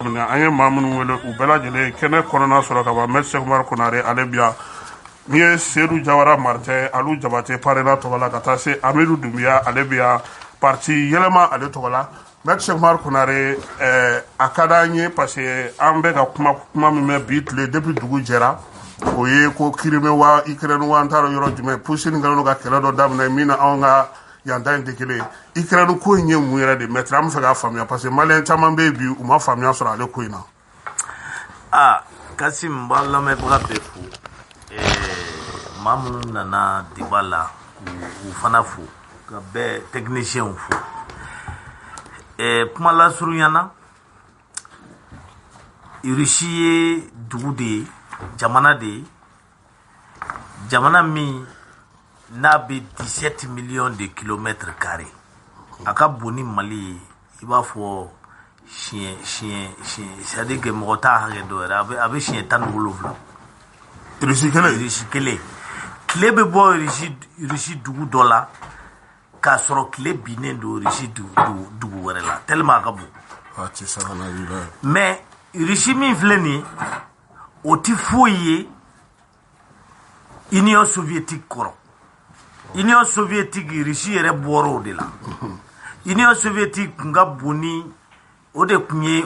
daminɛ an ye maa minnu wele u bɛɛ lajɛlen kɛnɛ kɔnɔna sɔrɔ ka ban Maître Cheikh Umaru Konare ale bi yan min ye Seydou Jawara Martin Alu Jabate parena tɔgɔ la ka taa se Amidu Dunbiya ale bi yan parti yɛlɛma ale tɔgɔ la Maître Cheikh Umaru Konare a ka d'an ye parce que an bɛ ka kuma min mɛn bi tile depuis dugu jɛra o ye ko Crimée wa Ukraine wa an t'a dɔn yɔrɔ jumɛn Poutine kɛlen don ka kɛlɛ dɔ daminɛ min na anw ka yan ta in tɛ kelen ye Ukraine ko in ye mun yɛrɛ de maître an bɛ fɛ k'a faamuya parce que maliyɛn caman bɛ yen bi u ma faamuya sɔrɔ ale ko in na. Kasim n b'a lamɛnbaga bɛɛ fo maa minnu nana débat la k'u fana fo ka bɛɛ technicien fo kuma lasurunyana Russie ye dugu de ye jamana de ye jamana min n'a bɛ 17 millions de kilomètres carrés a ka bon ni Mali ye i b'a fɔ siɲɛ c'est-à-dire que mɔgɔ t'a hakɛ dɔ yɛrɛ a bɛ siɲɛ 17 Russie kelen tile bɛ bɔ Russie dugu dɔ la k'a sɔrɔ tile binnen don Russie dugu wɛrɛ la tellement a ka bon mais Russie min filɛ nin ye o tɛ foyi ye Union soviétique kɔrɔ Union soviétique Russie yɛrɛ bɔra o de la Union soviétique kun ka bon ni o de kun ye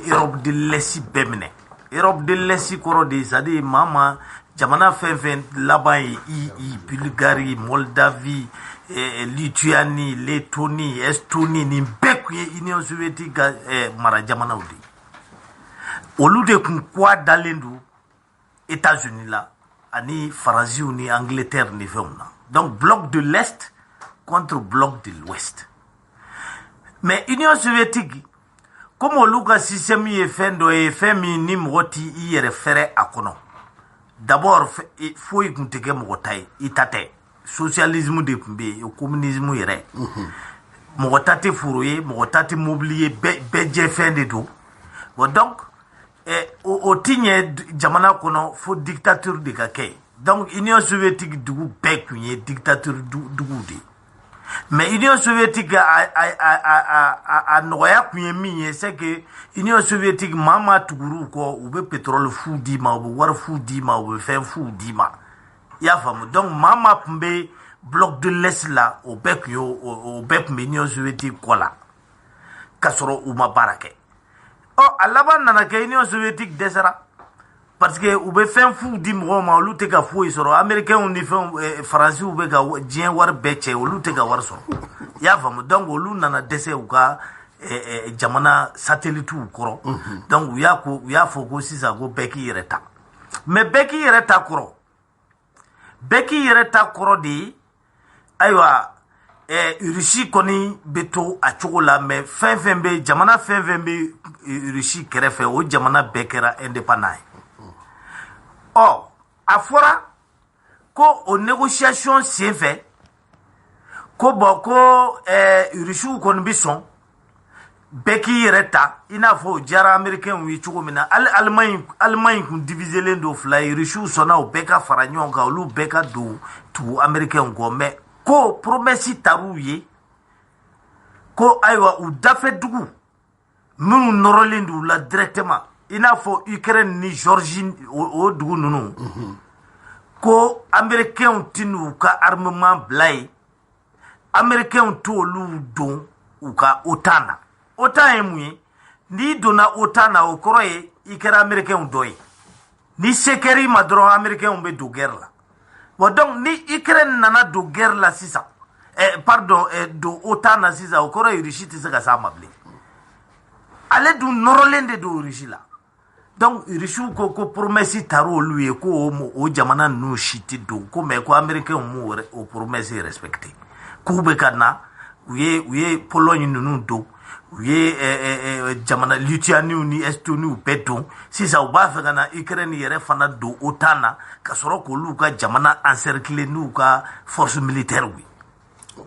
Europe de l'Est bɛɛ minɛ Europe de l'Est kɔrɔ de c'est-à-dire maa jamana fɛn fɛn laban ye Bulgarie Moldavie Lituanie Lettonie Estonie nin bɛɛ kun ye Union soviétique ka mara jamanaw de olu de kun kwa dalen don États-Unis la ani Faransiw ni Angleterre ni fɛnw na donc bloc de l'Est contre bloc de l'Ouest mais Union soviétique comme olu ka système ye fɛn dɔ ye fɛn min ni mɔgɔ t'i yɛrɛ fɛrɛ a kɔnɔ d'abord foyi kun tɛ kɛ mɔgɔ ta ye i ta tɛ socialisme de kun bɛ yen communisme yɛrɛ mɔgɔ ta tɛ foro ye mɔgɔ ta tɛ mobili ye bɛɛ jɛ fɛn de don bon donc o ti ɲɛ jamana kɔnɔ fo dictature de ka kɛ donc Union soviétique dugu bɛɛ kun ye dictature dugu de mais Union soviétique a nɔgɔya kun ye min ye c'est que Union soviétique maa tuguru kɔ u bɛ pétrole fu d'i ma u bɛ wari fu d'i ma u bɛ fɛn fu d'i ma i y'a faamu donc maa kun bɛ bloc de l'Est la o bɛɛ kun bɛ Union soviétique kɔ la k'a sɔrɔ u ma baara kɛ a laban nana kɛ Union soviétique dɛsɛra parce que u bɛ fɛn fu di mɔgɔw ma olu tɛ ka foyi sɔrɔ américains ni fɛn faransiw bɛ ka diɲɛ wari bɛɛ cɛ olu tɛ ka wari sɔrɔ i y'a faamu donc olu nana dɛsɛ u ka jamana satellitew kɔrɔ donc u y'a fɔ ko sisan ko bɛɛ k'i yɛrɛ ta mais bɛɛ k'i yɛrɛ ta kɔrɔ de ye ayiwa Russie kɔni bɛ to a cogo la mais jamana fɛn fɛn bɛ Russie kɛrɛfɛ o jamana bɛɛ kɛra indépendant ye a fɔra ko o négociation senfɛ ko ko Russiw kɔni bɛ sɔn bɛɛ k'i yɛrɛ ta i n'a fɔ o diyara américains ye cogo min na Allemagne kun diviselen don fila ye Russiw sɔnna o bɛɛ ka fara ɲɔgɔn kan olu bɛɛ ka don tugu américains kɔ mais ko promesse tar'u ye ko ayiwa u dafɛ dugu minnu nɔrɔlen don u la directement i n'a fɔ Ukraine ni Géorgie o dugu ninnu ko américains tɛ n'u ka armement bila yen américains t'olu don u ka OTAN na OTAN ye mun ye n'i donna OTAN na o kɔrɔ ye i kɛra américains dɔ ye ni se kɛr'i ma dɔrɔn américains bɛ don guerre la bon donc ni Ukraine nana don guerre la sisan don OTAN na sisan o kɔrɔ ye Russie tɛ se ka s'a ma bilen ale dun nɔrɔlen de don Russie la donc Russiw ko promesse taara olu ye ko o jamana ninnu si tɛ don ko mais ko américains m'o o promesse respecté k'u bɛ ka na u ye Pologne ninnu don u ye jamana Lituanie ni Estonie bɛɛ don sisan u b'a fɛ ka na Ukraine yɛrɛ fana don OTAN na ka sɔrɔ k'olu ka jamana encercler n'u ka force militaire ye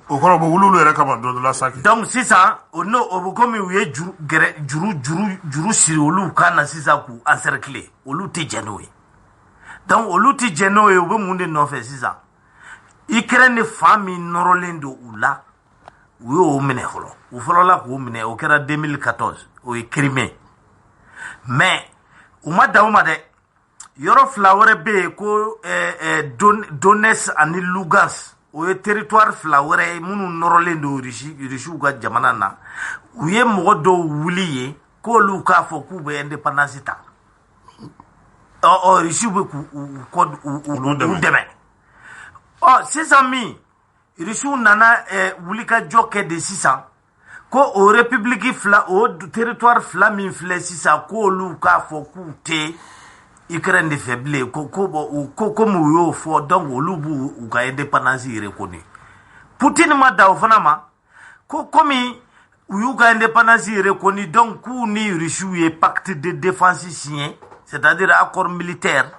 o kɔrɔ bɔ wulu yɛrɛ kama dɔ la saki donc sisan o bɛ komi u ye juru siri olu kan na sisan k'u encercler olu tɛ jɛn n'o ye donc olu tɛ jɛn n'o ye u bɛ mun de nɔfɛ sisan Ukraine fan min nɔrɔlen don u la u y'o minɛ fɔlɔ u fɔlɔla k'o minɛ o kɛra 2014 o ye Crimée mais u ma dan o ma dɛ yɔrɔ fila wɛrɛ bɛ yen ko Donetsk ani Lugansk o ye territoire fila wɛrɛ ye minnu nɔrɔlen don Rusiw ka jamana na u ye mɔgɔ dɔw wuli ye k'olu k'a fɔ k'u bɛ indépendance ta Rusiw bɛ k'u dɛmɛ sisan min Rusiw nana wulikajɔ kɛ de sisan ko o république fila o territoire fila min filɛ sisan k'olu k'a fɔ k'u tɛ Ukraine de fɛ bilen comme u y'o fɔ donc olu b'u ka indépendance reconnu Poutine ma da o fana ma ko komi u y'u ka indépendance reconnu donc k'u ni Rusiw ye pacte de défense signé c'est-à-dire accord militaire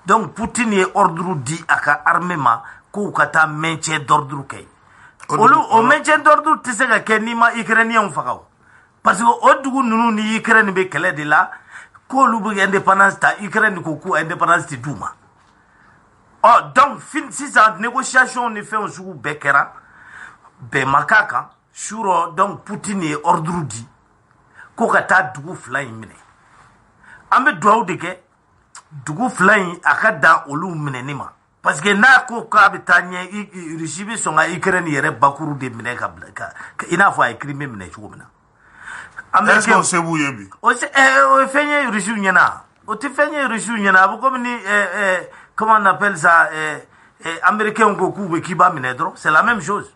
donc Poutine ye ordre di a ka armée ma k'u ka taa maintien d'ordre kɛ olu o maintien d'ordre tɛ se ka kɛ n'i ma Ukrainien faga o parce que o dugu ninnu ni Ukraine bɛ kɛlɛ de la k'olu bɛ indépendance ta Ukraine ko k'u indépendance tɛ d'u ma donc sisan négociation ni fɛnw sugu bɛɛ kɛra bɛn ma k'a kan sur donc Poutine ye ordre di ko ka taa dugu fila in minɛ an bɛ dugawu de kɛ dugu fila in a ka dan olu minɛni ma parce que n'a ko k'a bɛ taa ɲɛ Rusi bɛ sɔn ka Ukraine yɛrɛ bakuru de minɛ ka i n'a fɔ a ye Crimée minɛ cogo min na. Est-ce que se b'u ye bi? O ye fɛn ye Rusiw ɲɛna o tɛ fɛn ye Rusiw ɲɛna a bɛ komi ni comment on appelle ça Américains ko k'u bɛ k'i b'a minɛ dɔrɔn c'est la même chose.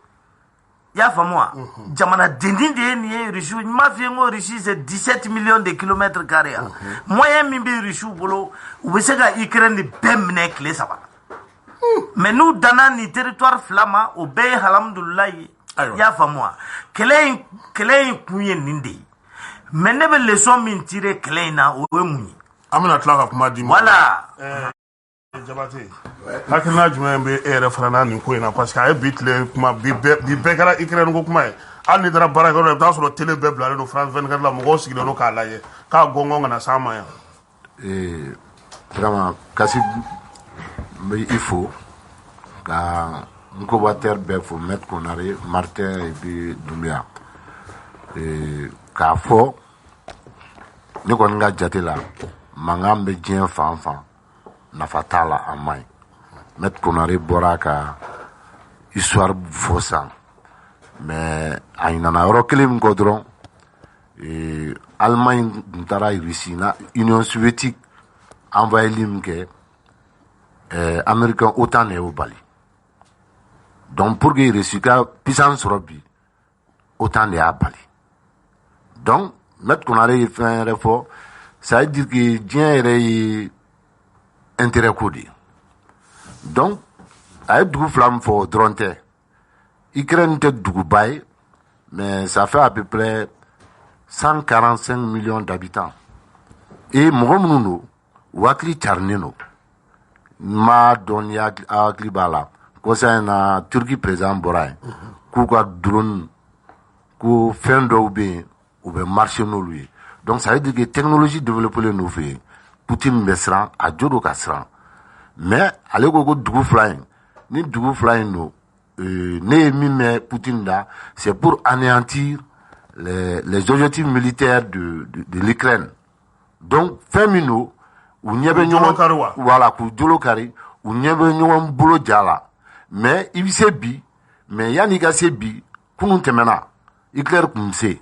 I y'a faamu wa jamanaden de ye nin ye Rusiw n m'a f'i ye n ko Russie c'est 17 millions de kilomètres carrés moyen min bɛ Rusiw bolo u bɛ se ka Ukraine bɛɛ minɛ tile 3 mais n'u danna nin territoire fila ma o bɛɛ ye alhamdulilayi ye i y'a faamu wa kɛlɛ in kun ye nin de ye mais ne bɛ leçon min tirer kɛlɛ in na o ye mun ye an bɛna tila ka kuma di ma voilà Jabate hakilina jumɛn bɛ e yɛrɛ fana na nin ko in na parce que a ye bi tile kuma bi bɛɛ kɛra Ukraine ko kuma ye hali ni taara baarakɛyɔrɔ la i bɛ taa sɔrɔ télé bɛɛ bilalen don France 24 la mɔgɔw sigilen don k'a lajɛ k'a gɔngɔn kana s'an ma yan vraiment Kassim il faut ka n collaborateur bɛɛ fo Maître Konare Martin et puis Doumbia k'a fɔ ne kɔni ka jate la mankan bɛ diɲɛ fan fan nafa t'a la a man ɲi Maître Konare bɔra ka histoire fɔ san mais a ɲinana yɔrɔ kelen min kɔ dɔrɔn Allemagne tun taara Russie na Union soviétique envahili min kɛ Américain OTAN de y'o bali donc pour que Russie ka puissance sɔrɔ bi OTAN de y'a bali donc Maître Konare ye fɛn yɛrɛ fɔ ça veut dire que diɲɛ yɛrɛ ye intérêt ko de ye donc a ye dugu fila min fɔ dɔrɔn tɛ Ukraine tɛ duguba ye mais ça fait à peu près 145 millions d'habitants et mɔgɔ minnu don u hakili carinen don ma dɔn ni hakili b'a la kɔsa in na Turki président bɔra yen k'u ka drone ko fɛn dɔw bɛ yen u bɛ marcher n'olu ye donc ça veut dire que technologie développée n'u fɛ yen Poutine bɛ siran a jo don ka siran mais ale ko ko dugu fila in ni dugu fila in don ne ye min mɛn Poutine da c'est pour anéantir les objectifs militaires de l'Ukraine donc fɛn min don u ɲɛ bɛ ɲɔgɔn voilà k'u jolo kari u ɲɛ bɛ ɲɔgɔn bolo ja la mais i bɛ se bi mais yanni i ka se bi kunun tɛmɛna Hitler tun bɛ se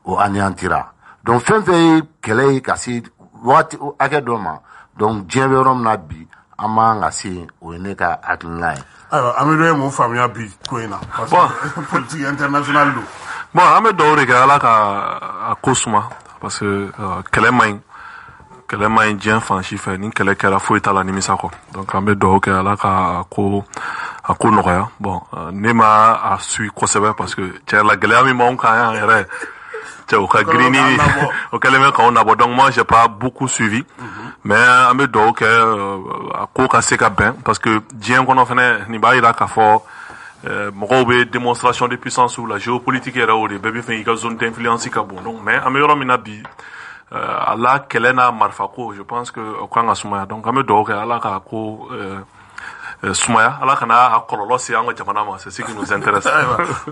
o anéantira donc fɛn fɛn ye kɛlɛ ye ka se wagati hakɛ dɔ ma donc diɲɛ bɛ yɔrɔ min na bi an man ka se o ye ne ka hakilina ye. ayiwa an bɛ dɔ ye mun faamuya bi ko in na parce que politique internationale don. bon an bɛ dugawu de kɛ ala ka a ko suma parce que kɛlɛ man ɲi diɲɛ fan si fɛ ni kɛlɛ kɛra foyi t'a la nimisa kɔ donc an bɛ dugawu kɛ ala ka a ko nɔgɔya bon ne ma a suit kosɛbɛ parce que tiɲɛ la gɛlɛya min b'anw kan yan yɛrɛ cɛ o ka girin o kɛlen bɛ k'anw nabɔ donc moi j'ai pas beaucoup suivi mais an bɛ dugawu kɛ a ko ka se ka bɛn parce que diɲɛ kɔnɔ fɛnɛ nin b'a jira k'a fɔ mɔgɔw bɛ démonstration de puissance la géopolitique yɛrɛ o de bɛɛ bɛ fɛ i ka zone d'influence ka bon donc mais an bɛ yɔrɔ min na bi ala kɛlɛ n'a marifa ko je pense que o kan ka sumaya donc an bɛ dugawu kɛ ala ka ko sumaya ala kana a kɔlɔlɔ se an ka jamana ma c'est ce qui nous intéresse.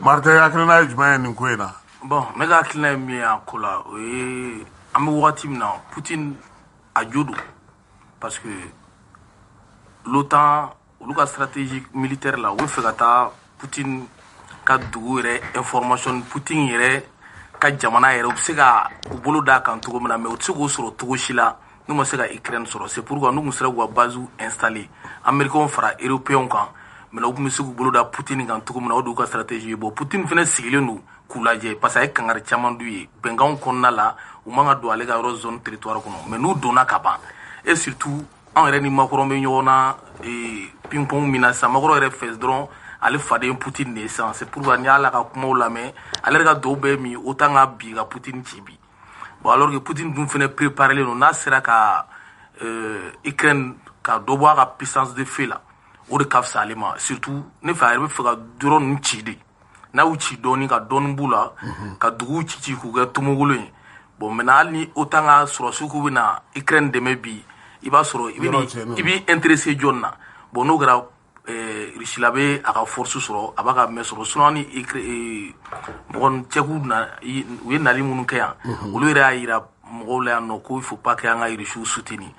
Martin hakilina ye jumɛn ye nin ko in na. bon ne ka hakilina ye min ye a ko la o ye an bɛ wagati min na Poutine a jo don parce que l'OTAN olu ka stratégie militaire la u bɛ fɛ ka taa Poutine ka dugu yɛrɛ information Poutine yɛrɛ ka jamana yɛrɛ u bɛ se ka u bolo d'a kan cogo min na mais u tɛ se k'o sɔrɔ cogo si la n'u ma se ka Ukraine sɔrɔ c'est pourquoi n'u tun sera k'u ka base installer Américains fara Européens kan mais u tun bɛ se k'u bolo da Poutine kan cogo min na o de y'u ka stratégie ye bon Poutine fana sigilen don k'u lajɛ parce que a ye kangari caman d'u ye bɛnkanw kɔnɔna la u man ka don ale ka yɔrɔ zone territoire kɔnɔ mais n'u donna ka ban et surtout an yɛrɛ ni Macron bɛ ɲɔgɔn na ping pong min na sisan Macron yɛrɛ fɛ dɔrɔn ale faden Poutine de ye sisan c'est pourquoi n'i y'a la ka kumaw lamɛn ale yɛrɛ ka dɔw bɛ min autant ka bi ka Poutine ci bi bon alors que Poutine dun fana préparé don n'a sera ka Ukraine ka dɔ bɔ a ka puissance de feu la o de ka fisa ale ma surtout ne fɛ a yɛrɛ bɛ fɛ ka drone ninnu ci de n'a y'u ci dɔɔni ka dɔɔni b'u la ka duguw ci k'u kɛ tomogolo ye bon maintenant hali ni autant ka sɔrɔsiw k'u bɛna Ukraine dɛmɛ bi i b'a sɔrɔ i b'i intéressé jɔn na bon n'o kɛra Russie la bɛ a ka force sɔrɔ a b'a ka mɛn sɔrɔ sinon ni mɔgɔ cɛk'u na u ye nali minnu kɛ yan olu yɛrɛ y'a yira mɔgɔw la yan nɔ ko il faut pas que an ka Russiw soutenir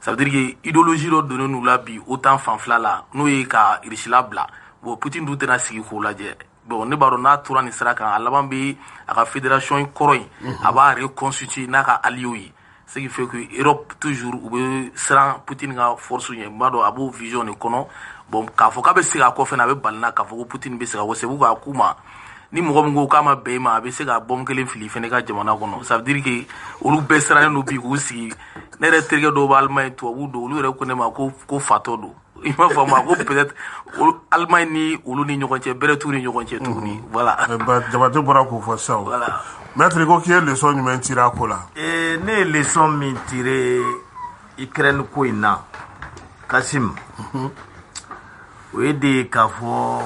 ça veut dire que idéologie dɔ donnen n'u la bi autant fanfɛla la n'o ye ka Russie labila bon Poutine dun tɛna sigi k'o lajɛ bon ne b'a dɔn n'a tora nin sira kan a laban bɛ a ka fédération kɔrɔ in a b'a reconstituer n'a ka alliés ye ce qui fait que Europe toujours u bɛ siran Poutine ka force ɲɛ n b'a dɔn a b'o vision de kɔnɔ bon k'a fɔ k'a bɛ se k'a kɔ fɛnɛ a bɛ bali n'a k'a fɔ ko Poutine bɛ se ka wɔ c'est pourquoi a k'u ma ni mɔgɔ min ko k'a ma bɛn i ma a bɛ se ka bombe kelen fili fɛnɛ ka jamana kɔnɔ ça veut dire que olu bɛɛ sirannen don bi k'u sigi ne yɛrɛ terikɛ dɔw bɛ Allemagne tubabuw don olu yɛrɛ ko ne ma ko fatɔ don i m'a fɔ ma ko peut-être Allemagne ni olu ni ɲɔgɔn cɛ bɛrɛ t'u ni ɲɔgɔn cɛ tuguni voilà. Jabate bɔra k'o fɔ sisan voilà. Maître ko k'i ye leçon jumɛn tiré a ko la. Ne ye leçon min tiré Ukraine ko in na Kasim o ye de k'a fɔ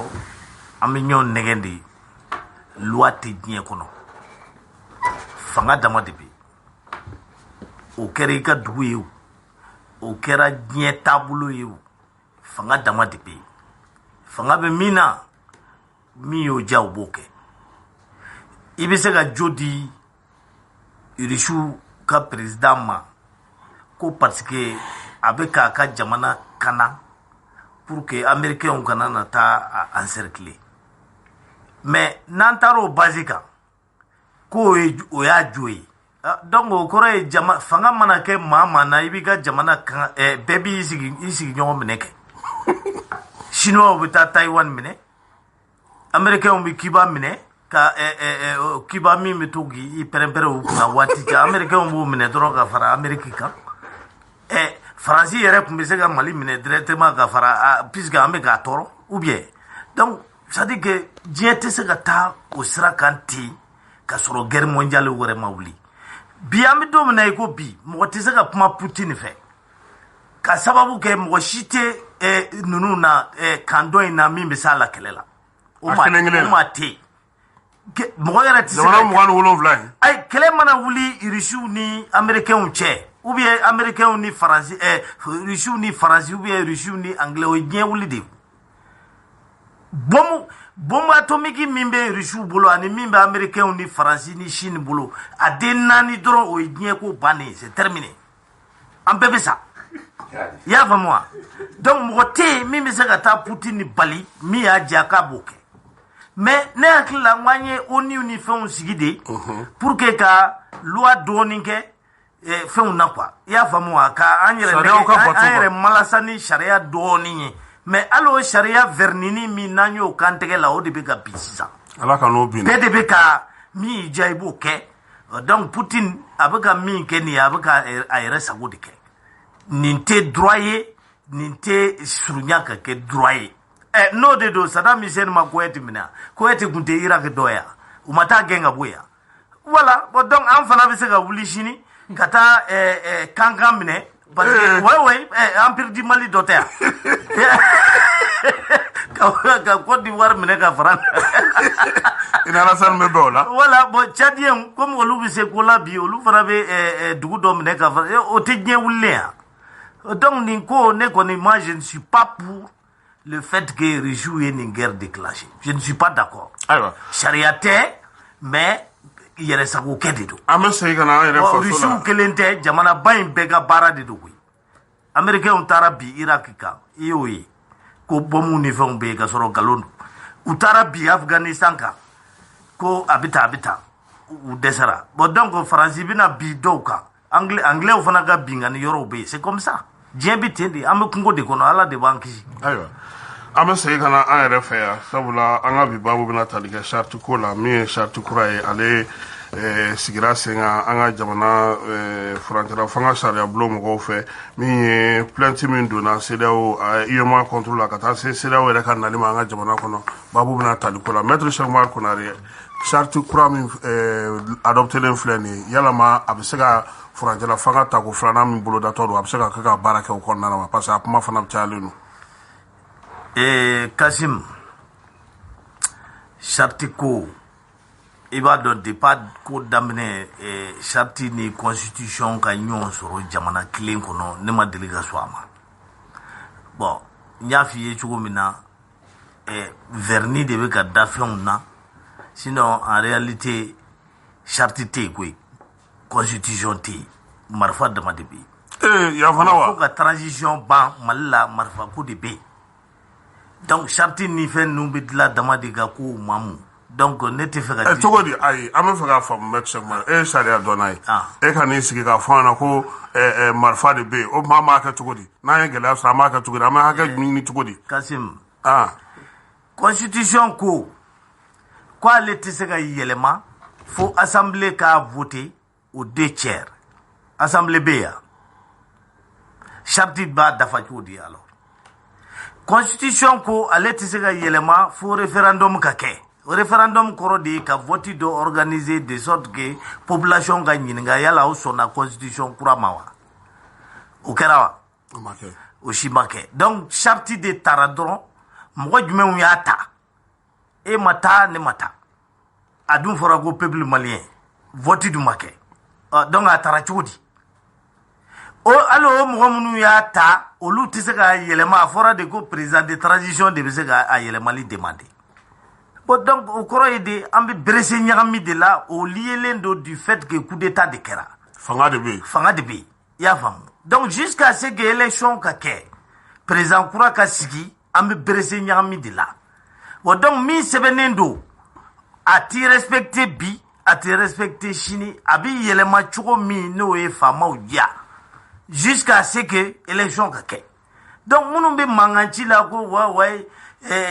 an bɛ ɲɔgɔn nɛgɛn de loi tɛ diɲɛ kɔnɔ fanga dama de bɛ o kɛra i ka dugu ye o kɛra diɲɛ taabolo ye o fanga dama de bɛ fanga bɛ min na min y'o diya o b'o kɛ i bɛ se ka jo di Rusiw ka président ma ko parce que a bɛ k'a ka jamana kana pour que Américains kana na taa encercler mais n'an taara o base kan ko o y'a jo ye donc o kɔrɔ ye fanga mana kɛ maa maa na i b'i ka jamana kan bɛɛ b'i sigi ɲɔgɔn minɛ kɛ Chinois bɛ taa Taiwan minɛ Américains bɛ Cuba minɛ ka Cuba min bɛ to k'i pɛrɛn-pɛrɛn u kunna waati jan Américains b'o minɛ dɔrɔn ka fara Amérique kan Faransi yɛrɛ tun bɛ se ka Mali minɛ directement ka fara puisque an bɛ k'a tɔɔrɔ ou bien donc c'est à dire que diɲɛ tɛ se ka taa o sira kan ten ka sɔrɔ guerre mondiale wɛrɛ ma wuli bi an bɛ don min na i ko bi mɔgɔ tɛ se ka kuma Poutine fɛ ka sababu kɛ mɔgɔ si tɛ ninnu na kan dɔ in na min bɛ s'a la kɛlɛ la o ma tɛ mɔgɔ yɛrɛ tɛ se ka jamana 27 in ayi kɛlɛ mana wuli Rusiw ni Américains cɛ ou bien Américains ni Faransi Rusiw ni Faransi ou bien Rusiw ni Anglais o ye diɲɛ wuli de bombe atomique min bɛ Rusiw bolo ani min bɛ Américains ni Faransi ni Chine bolo a den 4 dɔrɔn o ye diɲɛ ko bannen c'est terminé an bɛɛ bɛ sa i y'a faamu wa donc mɔgɔ tɛ yen min bɛ se ka taa Poutine bali min y'a diya k'a b'o kɛ mais ne hakili la n ko an ye ONU ni fɛnw sigi de pour que ka loi dɔɔni kɛ fɛnw na quoi i y'a faamu wa ka an yɛrɛ malasa ni sariya dɔɔni ye mais hali o sariya vernini min n'an y'o kan tɛgɛ la o de bɛ ka bin sisan ala ka n'o bin bɛɛ de bɛ ka min y'i diya i b'o kɛ donc Poutine a bɛ ka min kɛ nin ye a bɛ ka a yɛrɛ sago de kɛ nin tɛ droit ye nin tɛ surunya ka kɛ droit ye n'o de don Saddam Hussein ma Koweït minɛ Koweït tun tɛ Irak dɔ ye u ma taa gɛn ka bɔ yan voilà bon donc an fana bɛ se ka wuli sini ka taa kankan minɛ parce que oui empire du Mali dɔ tɛ yan ka Côte d'Ivoire minɛ ka fara ina Alassane bɛ bɛn o la voilà bon Tchadien comme olu bɛ se ko la bi olu fana bɛ dugu dɔ minɛ ka fara o tɛ diɲɛ wulilen yan donc nin ko ne kɔni moi je ne suis pas pour le fait que Rusiw ye nin guerre déclenché je ne suis pas d'accord ayiwa sariya tɛ mais yɛrɛ sago kɛ de don an bɛ segin ka na an yɛrɛ faso la rusiw kelen tɛ jamanaba in bɛɛ ka baara de don koyi américains taara bi iraki kan i y'o ye ko bɔmu ni fɛnw bɛ yen ka sɔrɔ nkalon don u taara bi afganistan kan ko a bɛ tan u dɛsɛra bon donc faransi bɛna bi dɔw kan anglais fana ka bingani yɔrɔw bɛ yen c'est comme ça diɲɛ bɛ ten de an bɛ kungo de kɔnɔ ala de b'an kisi ayiwa an bɛ segin ka na an yɛrɛ fɛ yan sabula an ka bi baabu bɛna tali kɛ charte ko la min ye charte kura ye ale sigira sen kan an ka jamana furancɛla fanga sariya bulon mɔgɔw fɛ min ye plainte min donna CEDEAO UEMOA contre la ka taa se CEDEAO yɛrɛ ka nali ma an ka jamana kɔnɔ baabu bɛna tali ko la maître Cheikh Umaru Konare charte kura min adoptelen filɛ nin ye yalama a bɛ se ka furancɛla fanga ta ko filanan min bolodatɔ don a bɛ se ka kɛ ka baara kɛ o kɔnɔna na wa parce que a kuma fana cayalen don Kasim charte ko i b'a dɔn depuis ko daminɛ charte ni constitution ka ɲɔgɔn sɔrɔ jamana kelen kɔnɔ ne ma deli ka sɔn a ma bon n y'a f'i ye cogo min na verni de bɛ ka da fɛnw na sinon en réalité charte tɛ yen koyi constitution tɛ yen marifa dama de bɛ yen yan fana wa fo ka transition ban Mali la marifa ko de bɛ yen donc charte ni fɛn ninnu bɛ dilan dama de ka kow maamu donc ne tɛ fɛ ka cogo di ayi an bɛ fɛ k'a faamu maître Cheikh Umaru e ye sariya dɔnna ye e ka n'i sigi k'a fɔ an na ko marifa de bɛ yen o maa m'a kɛ cogo di n'an ye gɛlɛya sɔrɔ an b'a kɛ cogo di an bɛ hakɛ ɲini cogo di Kasim constitution ko ale tɛ se ka yɛlɛma fo assemblée k'a voté au 2 tiers assemblée bɛ yan charte b'a dafa cogo di alors constitution ko ale tɛ se ka yɛlɛma fo référendum ka kɛ o référendum kɔrɔ de ye ka vote dɔ organiser de sorte que population ka ɲininka yala o sɔnna constitution kura ma wa o kɛra wa o si ma kɛ donc charte de taara dɔrɔn mɔgɔ jumɛnw y'a ta e ma taa ne ma taa a dun fɔra ko peuple malien vote dun ma kɛ donc a taara cogo di hali o mɔgɔ minnu y'a ta olu tɛ se ka yɛlɛma a fɔra de ko président de transition de bɛ se ka a yɛlɛmali demander bon donc o kɔrɔ ye de an bɛ berese ɲagami de la o lielen do du fait que coup d'état de kɛra fanga de bɛ yen i y'a faamu donc jusqu'à ce que élection ka kɛ président kura ka sigi an bɛ berese ɲagami de la bon donc min sɛbɛnnen do a t'i respecté bi a t'i respecté sini a bɛ yɛlɛma cogo min n'o ye faamaw diya jusqu'à ce que élection ka kɛ donc minnu bɛ mankanci la ko wayi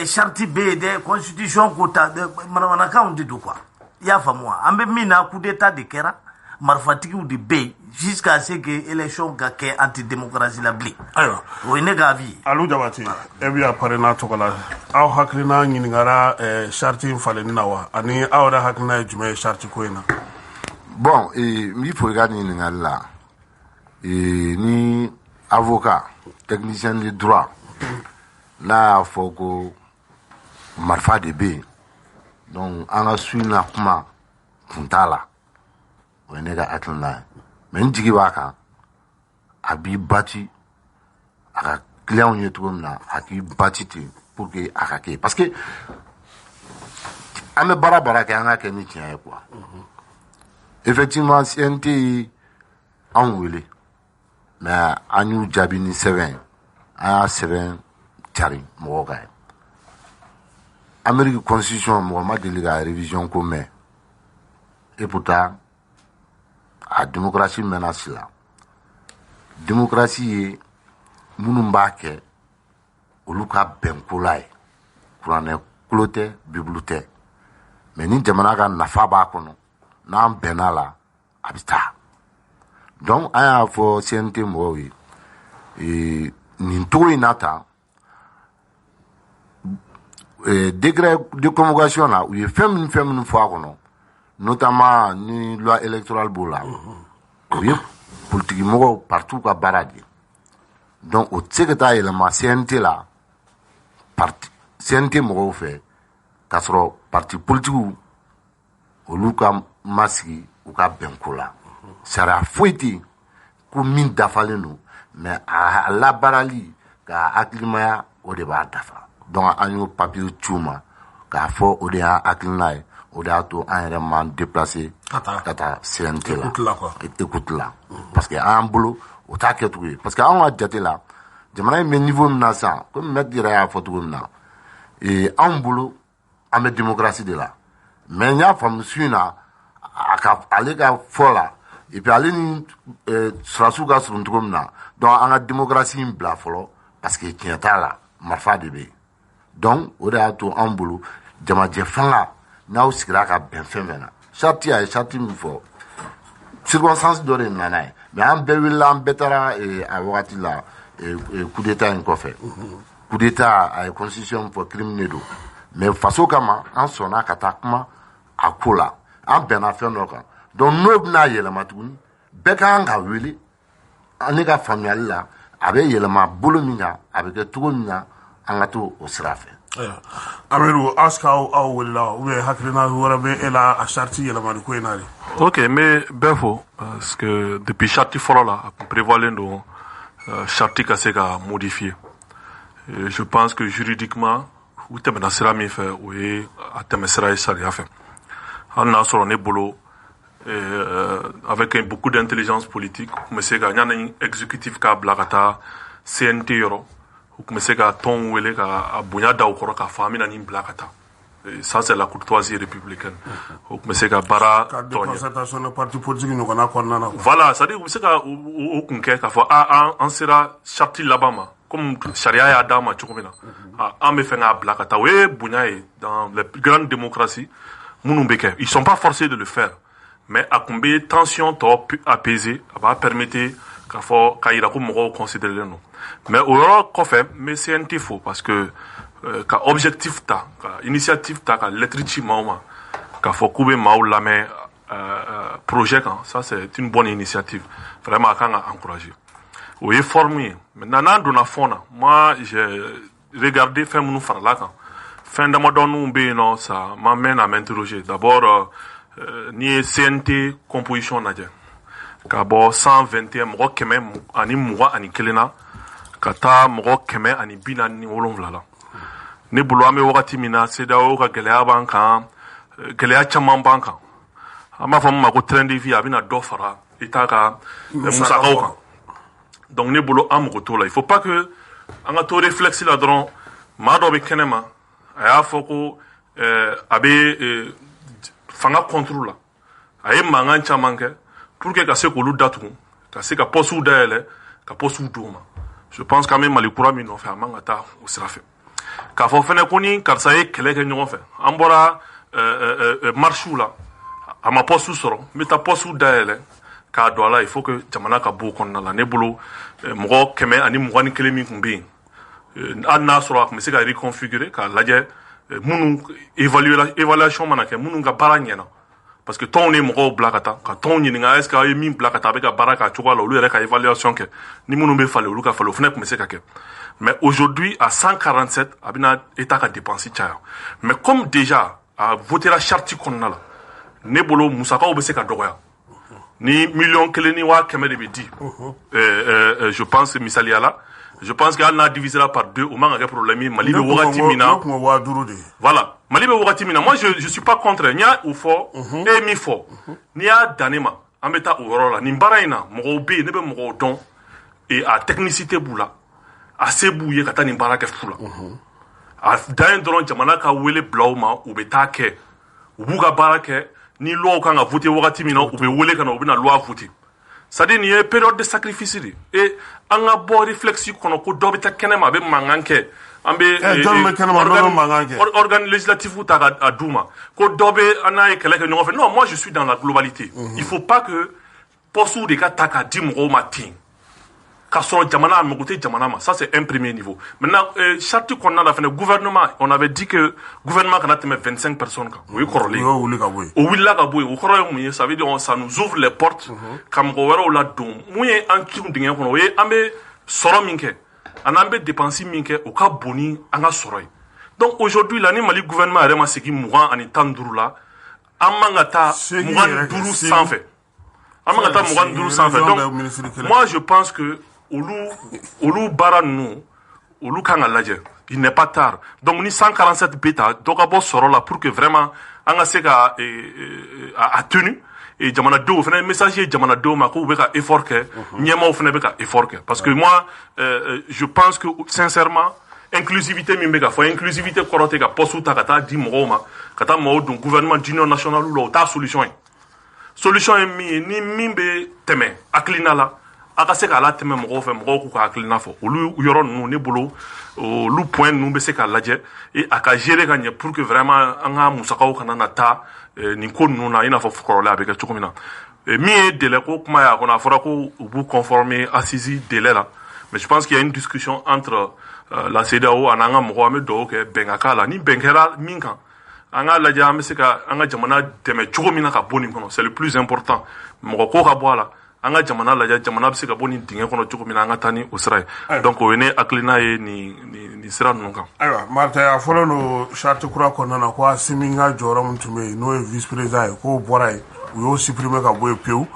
charte bɛ yen dɛ constitution ko ta manamanakanw de don quoi i y'a faamu wa an bɛ min na coup d'état de kɛra marifatigiw de bɛ yen jusqu'à ce que élection ka kɛ antidémocratie la bilen ayiwa o ye ne ka avis ye Alu Jabate e bɛ a parena tɔgɔ la aw hakilina ɲininkara charte in falenni na wa ani aw yɛrɛ hakilina ye jumɛn ye charte ko in na bon n b'i fo i ka ɲininkali la ni avocat technicien de droit n'a y'a fɔ ko marifa de bɛ yen donc an ka su in na kuma kun t'a la o ye ne ka hakilina ye mais n jigi b'a kan a b'i bati a ka clients ye cogo min na a k'i bati ten pour que a ka kɛ parce que an bɛ baara kɛ an ka kɛ ni tiɲɛ ye quoi effectivement CNT ye anw wele mais an y'u jaabi ni sɛbɛn an y'a sɛbɛn cari mɔgɔw kan ye Amérique constitution mɔgɔ ma deli ka révision ko mɛn et pourtant a démocratie mɛnna si la démocratie ye minnu b'a kɛ olu ka bɛnko la ye kuranɛ kulo tɛ bibulu tɛ mais ni jamana ka nafa b'a kɔnɔ n'an bɛnna la a bɛ taa donc an y'a fɔ CNT mɔgɔw ye nin togo in na tan décret de convocation la u ye fɛn minnu fɔ a kɔnɔ notamment ni loi électorale b'o la o ye politiki mɔgɔw partout ka baara de ye donc o tɛ se ka taa yɛlɛma CNT la CNT mɔgɔw fɛ k'a sɔrɔ parti politikiw olu ka masigi u ka bɛnko la sariya foyi tɛ yen ko min dafalen don mais a labaarali k'a hakilimaya o de b'a dafa donc an y'o papier ci u ma k'a fɔ o de y'a hakilina ye o de y'a to an yɛrɛ m'an déplacer ka taa CNT la écoute la parce que an y'an bolo o t'a kɛcogo ye parce que anw ka jate la jamana in bɛ niveau min na sisan komi maître yɛrɛ y'a fɔ cogo min na anw bolo an bɛ démocratie de la mais n y'a faamu su in na ale ka fɔ la et puis ale ni sɔrɔdasiw ka surun cogo min na donc an ka démocratie in bila fɔlɔ parce que tiɲɛ t'a la marifa de bɛ yen donc o de y'a to an bolo jamajɛ fanga n'aw sigira ka bɛn fɛn fɛn na charte a ye charte min fɔ circonstance dɔ de nana ye mais an bɛɛ wulila an bɛɛ taara a wagati la coup d'état in kɔfɛ coup d'état a ye constitution fɔ crime de don mais faso kama an sɔnna ka taa kuma a ko la an bɛnna fɛn dɔ kan donc n'o bɛna yɛlɛma tuguni bɛɛ ka kan ka wele ne ka faamuyali la a bɛ yɛlɛma bolo min kan a bɛ kɛ cogo min na an ka to o sira fɛ. Amiru, est-ce qu'aw welela ou bien hakilina wɛrɛ bɛ e la a charte yɛlɛmani ko in na de. Ok, mais bɛɛ fo parce que depuis charte fɔlɔ la a kun prévoilen don charte ka se ka modifier. Je pense que juridiquement u tɛmɛna sira min fɛ o ye a tɛmɛ sira ye sariya fɛ. Hali n'a sɔrɔ ne bolo avec beaucoup d'intelligence politique u kun bɛ se ka yanni exécutif k'a bila ka taa CNT yɔrɔ u kun bɛ se ka tɔnw wele ka bonya da u kɔrɔ k'a fɔ an bɛna nin bila ka taa. Ça c'est la courtoisie républicaine. U kun bɛ se ka baara tɔ ɲɛ. Concertation parti politique ɲɔgɔnna kɔnɔna na. Voilà, c'est-à-dire u bɛ se ka o kun kɛ k'a fɔ an sera charte laban ma comme sariya y'a d'an ma cogo min na an bɛ fɛ k'a bila ka taa o ye bonya ye dans les grandes démocraties minnu bɛ kɛ ils sont pas forcés de le faire mais a kun bɛ tension tɔ apaiser a b'a permettre k'a fɔ k'a yira ko mɔgɔw considérelen don mais o yɔrɔ kɔfɛ n bɛ CNT fo parce que ka objectif ta ka initiative ta ka lettre ci maaw ma k'a fɔ k'u bɛ maaw lamɛn projet kan ça c'est une bonne initiative vraiment a kan ka encourager o ye forme ye maintenant n'an donna fond na moi j'ai regardé fɛn minnu farala kan fɛn damadɔninw bɛ yen nɔ ça m'amène à m'interroger d'abord n'i ye CNT composition lajɛ ka bɔ 121 mɔgɔ 121 na ka taa mɔgɔ 147 la ne bolo an bɛ wagati min na CEDEAO ka gɛlɛya b'an kan gɛlɛya caman b'an kan an b'a fɔ min ma ko train de vie a bɛna dɔ fara État ka musakaw kan donc ne bolo an mago t'o la il faut pas que an ka to réflexe la dɔrɔn maa dɔ bɛ kɛnɛ ma a y'a fɔ ko a bɛ fanga contre la a ye mankan caman kɛ pour que ka se k'olu datugu ka se ka poste dayɛlɛ ka poste d'u ma je pense qu'an bɛ Mali kura min nɔfɛ a man ka taa o sira fɛ k'a fɔ fɛnɛ ko ni karisa ye kɛlɛ kɛ ɲɔgɔn fɛ an bɔra marche la a ma poste sɔrɔ n bɛ taa poste dayɛlɛ k'a don a la il faut que jamana ka bɔ o kɔnɔna la ne bolo mɔgɔ 121 min tun bɛ yen hali n'a sɔrɔ a tun bɛ se ka reconfigurer k'a lajɛ minnu évaluation mana kɛ minnu ka baara ɲɛna parce que tɔnw ni mɔgɔw bila ka taa ka tɔnw ɲininka est ce que aw ye min bila ka taa a bɛ ka baara k'a cogoya la olu yɛrɛ ka évaluation kɛ ni minnu bɛ falen olu ka falen o fana tun bɛ se ka kɛ mais aujourd'hui à 147 a bɛna état ka dépense caya mais comme déjà a votera charte kɔnɔna la ne bolo musakaw bɛ se ka dɔgɔya ni 1,1 million de bɛ di je pense misaliya la je pense que hali n'a divisera par 2 o man ka kɛ problème ye Mali bɛ wagati min na voilà Mali bɛ wagati min na moi je suis pas contre n y'a o fɔ e ye min fɔ n'i y'a dan ne ma an bɛ taa o yɔrɔ la nin baara in na mɔgɔw bɛ yen ne bɛ mɔgɔw dɔn et a technicité b'u la a se b'u ye ka taa nin baara kɛ fu la a dan ye dɔrɔn jamana ka wele bila u ma u bɛ taa kɛ u b'u ka baara kɛ ni loi kan ka voter wagati min na u bɛ wele ka na u bɛna loi voter c'est-à-dire nin ye période de sacrifice de et an ka bɔ réflexe kɔnɔ ko dɔ bɛ taa kɛnɛma a bɛ mankan kɛ an bɛ organe législatif ta ka d'u ma ko dɔ bɛ an n'a ye kɛlɛ kɛ ɲɔgɔn fɛ non moi je suis dans la globalité il faut pas que poste de ka ta k'a di mɔgɔw ma ten k'a sɔrɔ jamana a mago tɛ jamana ma ça c'est un premier niveau maintenant charte kɔnɔna la fana gouvernement on avait dit que gouvernement kana tɛmɛ 25 personnes kan o ye kɔrɔlen o wulila ka bɔ yen o kɔrɔ ye mun ye ça veut dire ça nous ouvre les portes ka mɔgɔ wɛrɛw ladon mun ye an kiw dingɛ kɔnɔ o ye an bɛ sɔrɔ min kɛ ani an bɛ dépense min kɛ o ka bon ni an ka sɔrɔ ye donc aujourd'hui la ni Mali gouvernement yɛrɛ ma segin 20 ani 15 la an man ka taa 25 sanfɛ an man ka taa 25 sanfɛ donc moi je pense que olu baara ninnu olu kan ka lajɛ il n'est pas tard donc ni 147 bɛ ta dɔ ka bɔ sɔrɔ la pour que vraiment an ka se ka a tenu et jamanadenw fana message ye jamanadenw ma k'u bɛ ka effort kɛ ɲɛmaaw fana bɛ ka effort kɛ parce que moi je pense que sincèrement inclusivité min bɛ ka fɔ inclusivité kɔrɔ tɛ ka poste ta ka taa di mɔgɔw ma ka taa mɔgɔw don gouvernement d'union nationale la o t'a solution ye solution ye min ye ni min bɛ tɛmɛ hakilina la a ka se k'a la tɛmɛ mɔgɔw fɛ mɔgɔw k'u ka hakilina fɔ olu yɔrɔ ninnu ne bolo olu point ninnu bɛ se ka lajɛ et a ka gérer ka ɲɛ pour que vraiment an ka musakaw kana na taa nin ko ninnu na i n'a fɔ kɔrɔlen a bɛ kɛ cogo min na min ye délai ko kuma ye a kɔnɔ a fɔra ko u b'u conformer assise délai la mais je pense qu'il y a une discussion entre la CEDEAO ani an ka mɔgɔw an bɛ dugawu kɛ bɛn ka k'a la ni bɛn kɛra min kan an k'a lajɛ an bɛ se ka an ka jamana dɛmɛ cogo min na ka bɔ nin kɔnɔ c'est le plus important mɔgɔ ko ka bɔ a la an ka jamana lajɛ jamana bɛ se ka bɔ nin dingɛ kɔnɔ cogo min na an ka taa ni o sira ye donc o ye ne hakilina ye nin sira ninnu kan. ayiwa Martin a fɔlen don charte kura kɔnɔna na ko Asimi ka jɔyɔrɔ min tun bɛ yen n'o ye vice président ye k'o bɔra yen u y'o supprimer ka bɔ yen pewu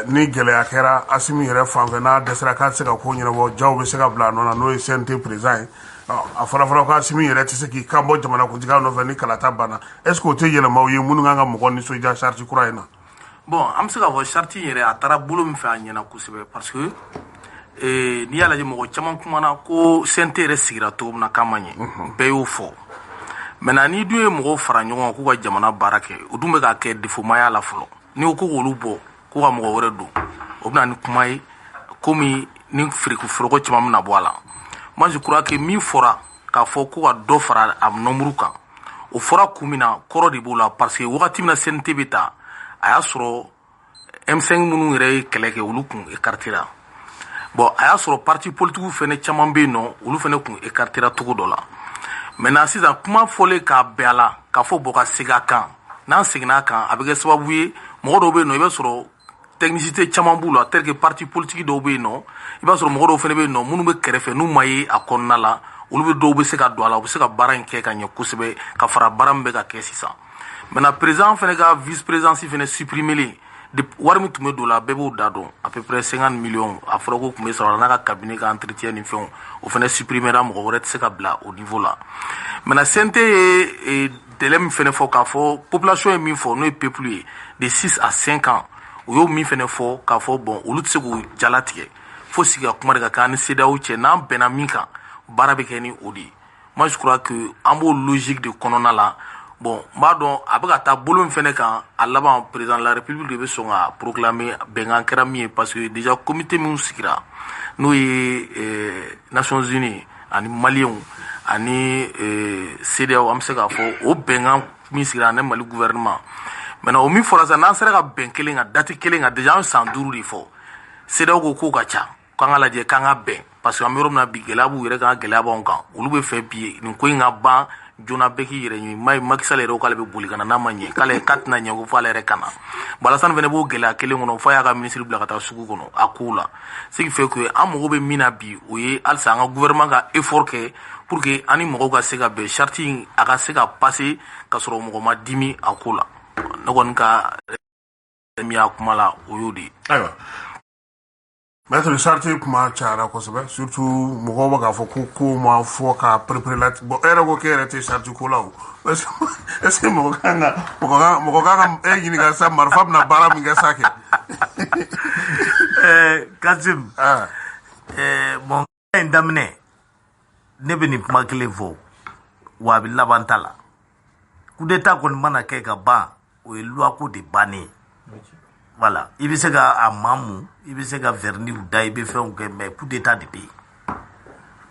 ni gɛlɛya kɛra Asimi yɛrɛ fanfɛ n'a dɛsɛra k'a tɛ se ka ko ɲɛnabɔ jaw bɛ se ka bila a nɔ na n'o ye CNT président ye a fɔra ko Asimi yɛrɛ tɛ se k'i kan bɔ jamanakuntigiw nɔfɛ ni kalata banna est-ce que o tɛ yɛlɛmaw ye minnu kan ka mɔgɔ nisɔndiya charte kura in na. Bon, an bɛ se k'a fɔ charte yɛrɛ a taara bolo min fɛ a ɲɛna kosɛbɛ parce que n'i y'a lajɛ mɔgɔ caman kumana ko CNT yɛrɛ sigira cogo min na k'a ma ɲɛ bɛɛ y'o fɔ maintenant n'i dun ye mɔgɔw fara ɲɔgɔn kan k'u ka jamana baara kɛ o dun bɛ ka kɛ défaut maya la fɔlɔ n'i ko k'olu bɔ k'u ka mɔgɔ wɛrɛ don o bɛ na ni kuma ye komi ni foroko caman bɛna bɔ a la moi je crois que min fɔra k'a fɔ ko ka dɔ fara a nombre kan o fɔra kun min na kɔrɔ de b'o la parce que wagati min na CNT bɛ taa a y'a sɔrɔ M5 minnu yɛrɛ ye kɛlɛ kɛ olu kun écartera bon a y'a sɔrɔ parti politique fɛnɛ caman bɛ yen nɔ olu fɛnɛ kun écartera cogo dɔ la maintenant sisan kuma fɔlen k'a bɛn a la k'a fɔ bɔ ka segin a kan n'an seginna a kan a bɛ kɛ sababu ye mɔgɔ dɔw bɛ yen nɔ i b'a sɔrɔ technicité caman b'u la tel que parti politique dɔw bɛ yen nɔ i b'a sɔrɔ mɔgɔ dɔw fɛnɛ bɛ yen nɔ minnu bɛ kɛrɛfɛ n'u ma ye a kɔnɔna la olu bɛ dɔw bɛ se ka don a la u bɛ se ka baara in kɛ ka ɲɛ kosɛbɛ ka fara baara min bɛ ka kɛ sisan maintenant président fɛnɛ ka vice présidence fɛnɛ supprimer wari min tun bɛ don la bɛɛ b'o da dɔn à peu près 50 millions a fɔra ko tun bɛ sɔrɔ n'a ka cabinet ka entretien ni fɛnw o fɛnɛ supprimera mɔgɔ wɛrɛ tɛ se ka bila o niveau la maintenant CNT ye délai min fɛnɛ fɔ k'a fɔ population ye min fɔ n'o ye peuple ye de 6 à 5 ans o y'o min fɛnɛ fɔ k'a fɔ bon olu tɛ se k'o jalatigɛ fo sigi ka kuma de ka k'an ni CEDEAO cɛ n'an bɛnna min kan baara bɛ kɛ ni o de ye moi je crois que an b'o logique de kɔnɔna la bon n b'a dɔn a bɛ ka taa bolo min fɛnɛ kan a laban président de la république de bɛ sɔn ka proclamer bɛnkan kɛra min ye parce que déjà comité min sigira n'o ye Nations Unies ani Maliens ani CEDEAO an bɛ se k'a fɔ o bɛnkan min sigira ani Mali gouvernement maintenant o min fɔra sisan n'an sera ka bɛn kelen kan date kelen kan déjà an san 5 de fɔ CEDEAO ko k'o ka ca k'an ka lajɛ k'an ka bɛn parce que an bɛ yɔrɔ min na bi gɛlɛya b'u yɛrɛ kan gɛlɛya b'anw kan olu bɛ fɛ bi nin ko in ka ban jona bɛɛ k'i yɛrɛ ɲini Macky Sall yɛrɛ k'ale bɛ boli ka na n'a ma ɲɛ k'a tɛna ɲɛ ko fɔ ale yɛrɛ ka na bon Alassane fɛnɛ b'o gɛlɛya kelen kɔnɔ f'a y'a ka ministre bila ka taa sugu kɔnɔ a kow la ce qui fait que an mago bɛ min na bi o ye halisa an ka gouvernement ka effort kɛ pour que an ni mɔgɔw ka se ka bɛn charte in a ka se ka passer ka sɔrɔ mɔgɔ ma dimi a ko la ne kɔni ka min y'a kuma la o y'o de ye. ayiwa maître charte kuma cayara kosɛbɛ surtout mɔgɔw bɛ k'a fɔ ko ma fɔ ka perepere bon e yɛrɛ ko k'e yɛrɛ tɛ charte ko la o est ce que mɔgɔ kan ka e ɲininka sa marifa bɛna baara min kɛ sa kɛ. Kasim bon in daminɛ ne bɛ nin kuma kelen fɔ wa a bɛ laban ta la coup d'état kɔni mana kɛ ka ban o ye loi ko de bannen ye voilà i bɛ se ka a maamu i bɛ se ka vernis da i bɛ fɛnw kɛ mais coup d'état de bɛ yen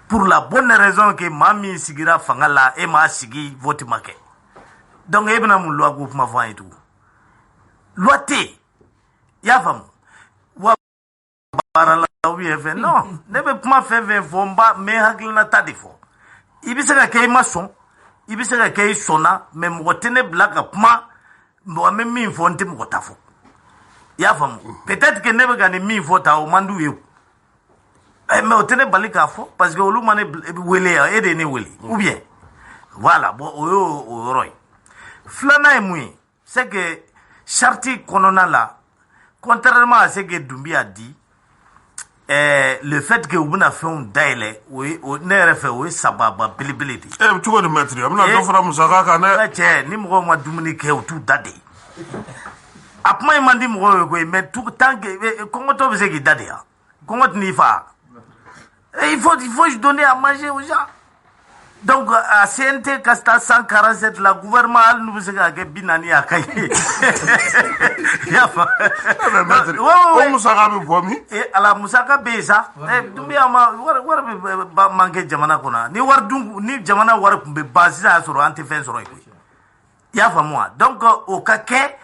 pour la bonne raison que maa min sigira fanga la e m'a sigi vote ma kɛ donc e bɛna mun loi ko kuma fɔ an ye tugun loi tɛ yen i y'a faamu wa baara la ou bien fɛn non ne bɛ kuma fɛn fɛn fɔ n b'a n bɛ hakilinata de fɔ i bɛ se ka kɛ i ma sɔn i bɛ se ka kɛ i sɔnna mais mɔgɔ tɛ ne bila ka kuma mɔgɔ bɛ min fɔ n tɛ mɔgɔ ta fɔ i y'a faamu peut-être que ne bɛ ka nin min fɔ ta o man d'u ye mais o tɛ ne bali k'a fɔ parce que olu ma ne wele yan e de ye ne wele ou bien voilà bon o y'o yɔrɔ ye filanan ye mun ye c'est que charte kɔnɔna la contrairement à ce que Dumbi a dit le fait que vous n'avez fait un daile, oui, ne refait oui sababa bilibility. Tu vois le maître, amna do fara musaka kana. Ni mo ma dumuni ke tout dade. Après il m'a dit mo ko mais tout tant que comment to be ki dade ya. Comment ni fa. Il faut donner à manger aux gens. Donc, à CNT, Casta 147, la gouvernement, nous faisons que Binani a caillé. Et à la Moussaka Beza, manqué Jamana Kona. Ni Wardung, ni Jamana Warp, Bazza sur Antifense. Yafa moi. Donc, au Kake,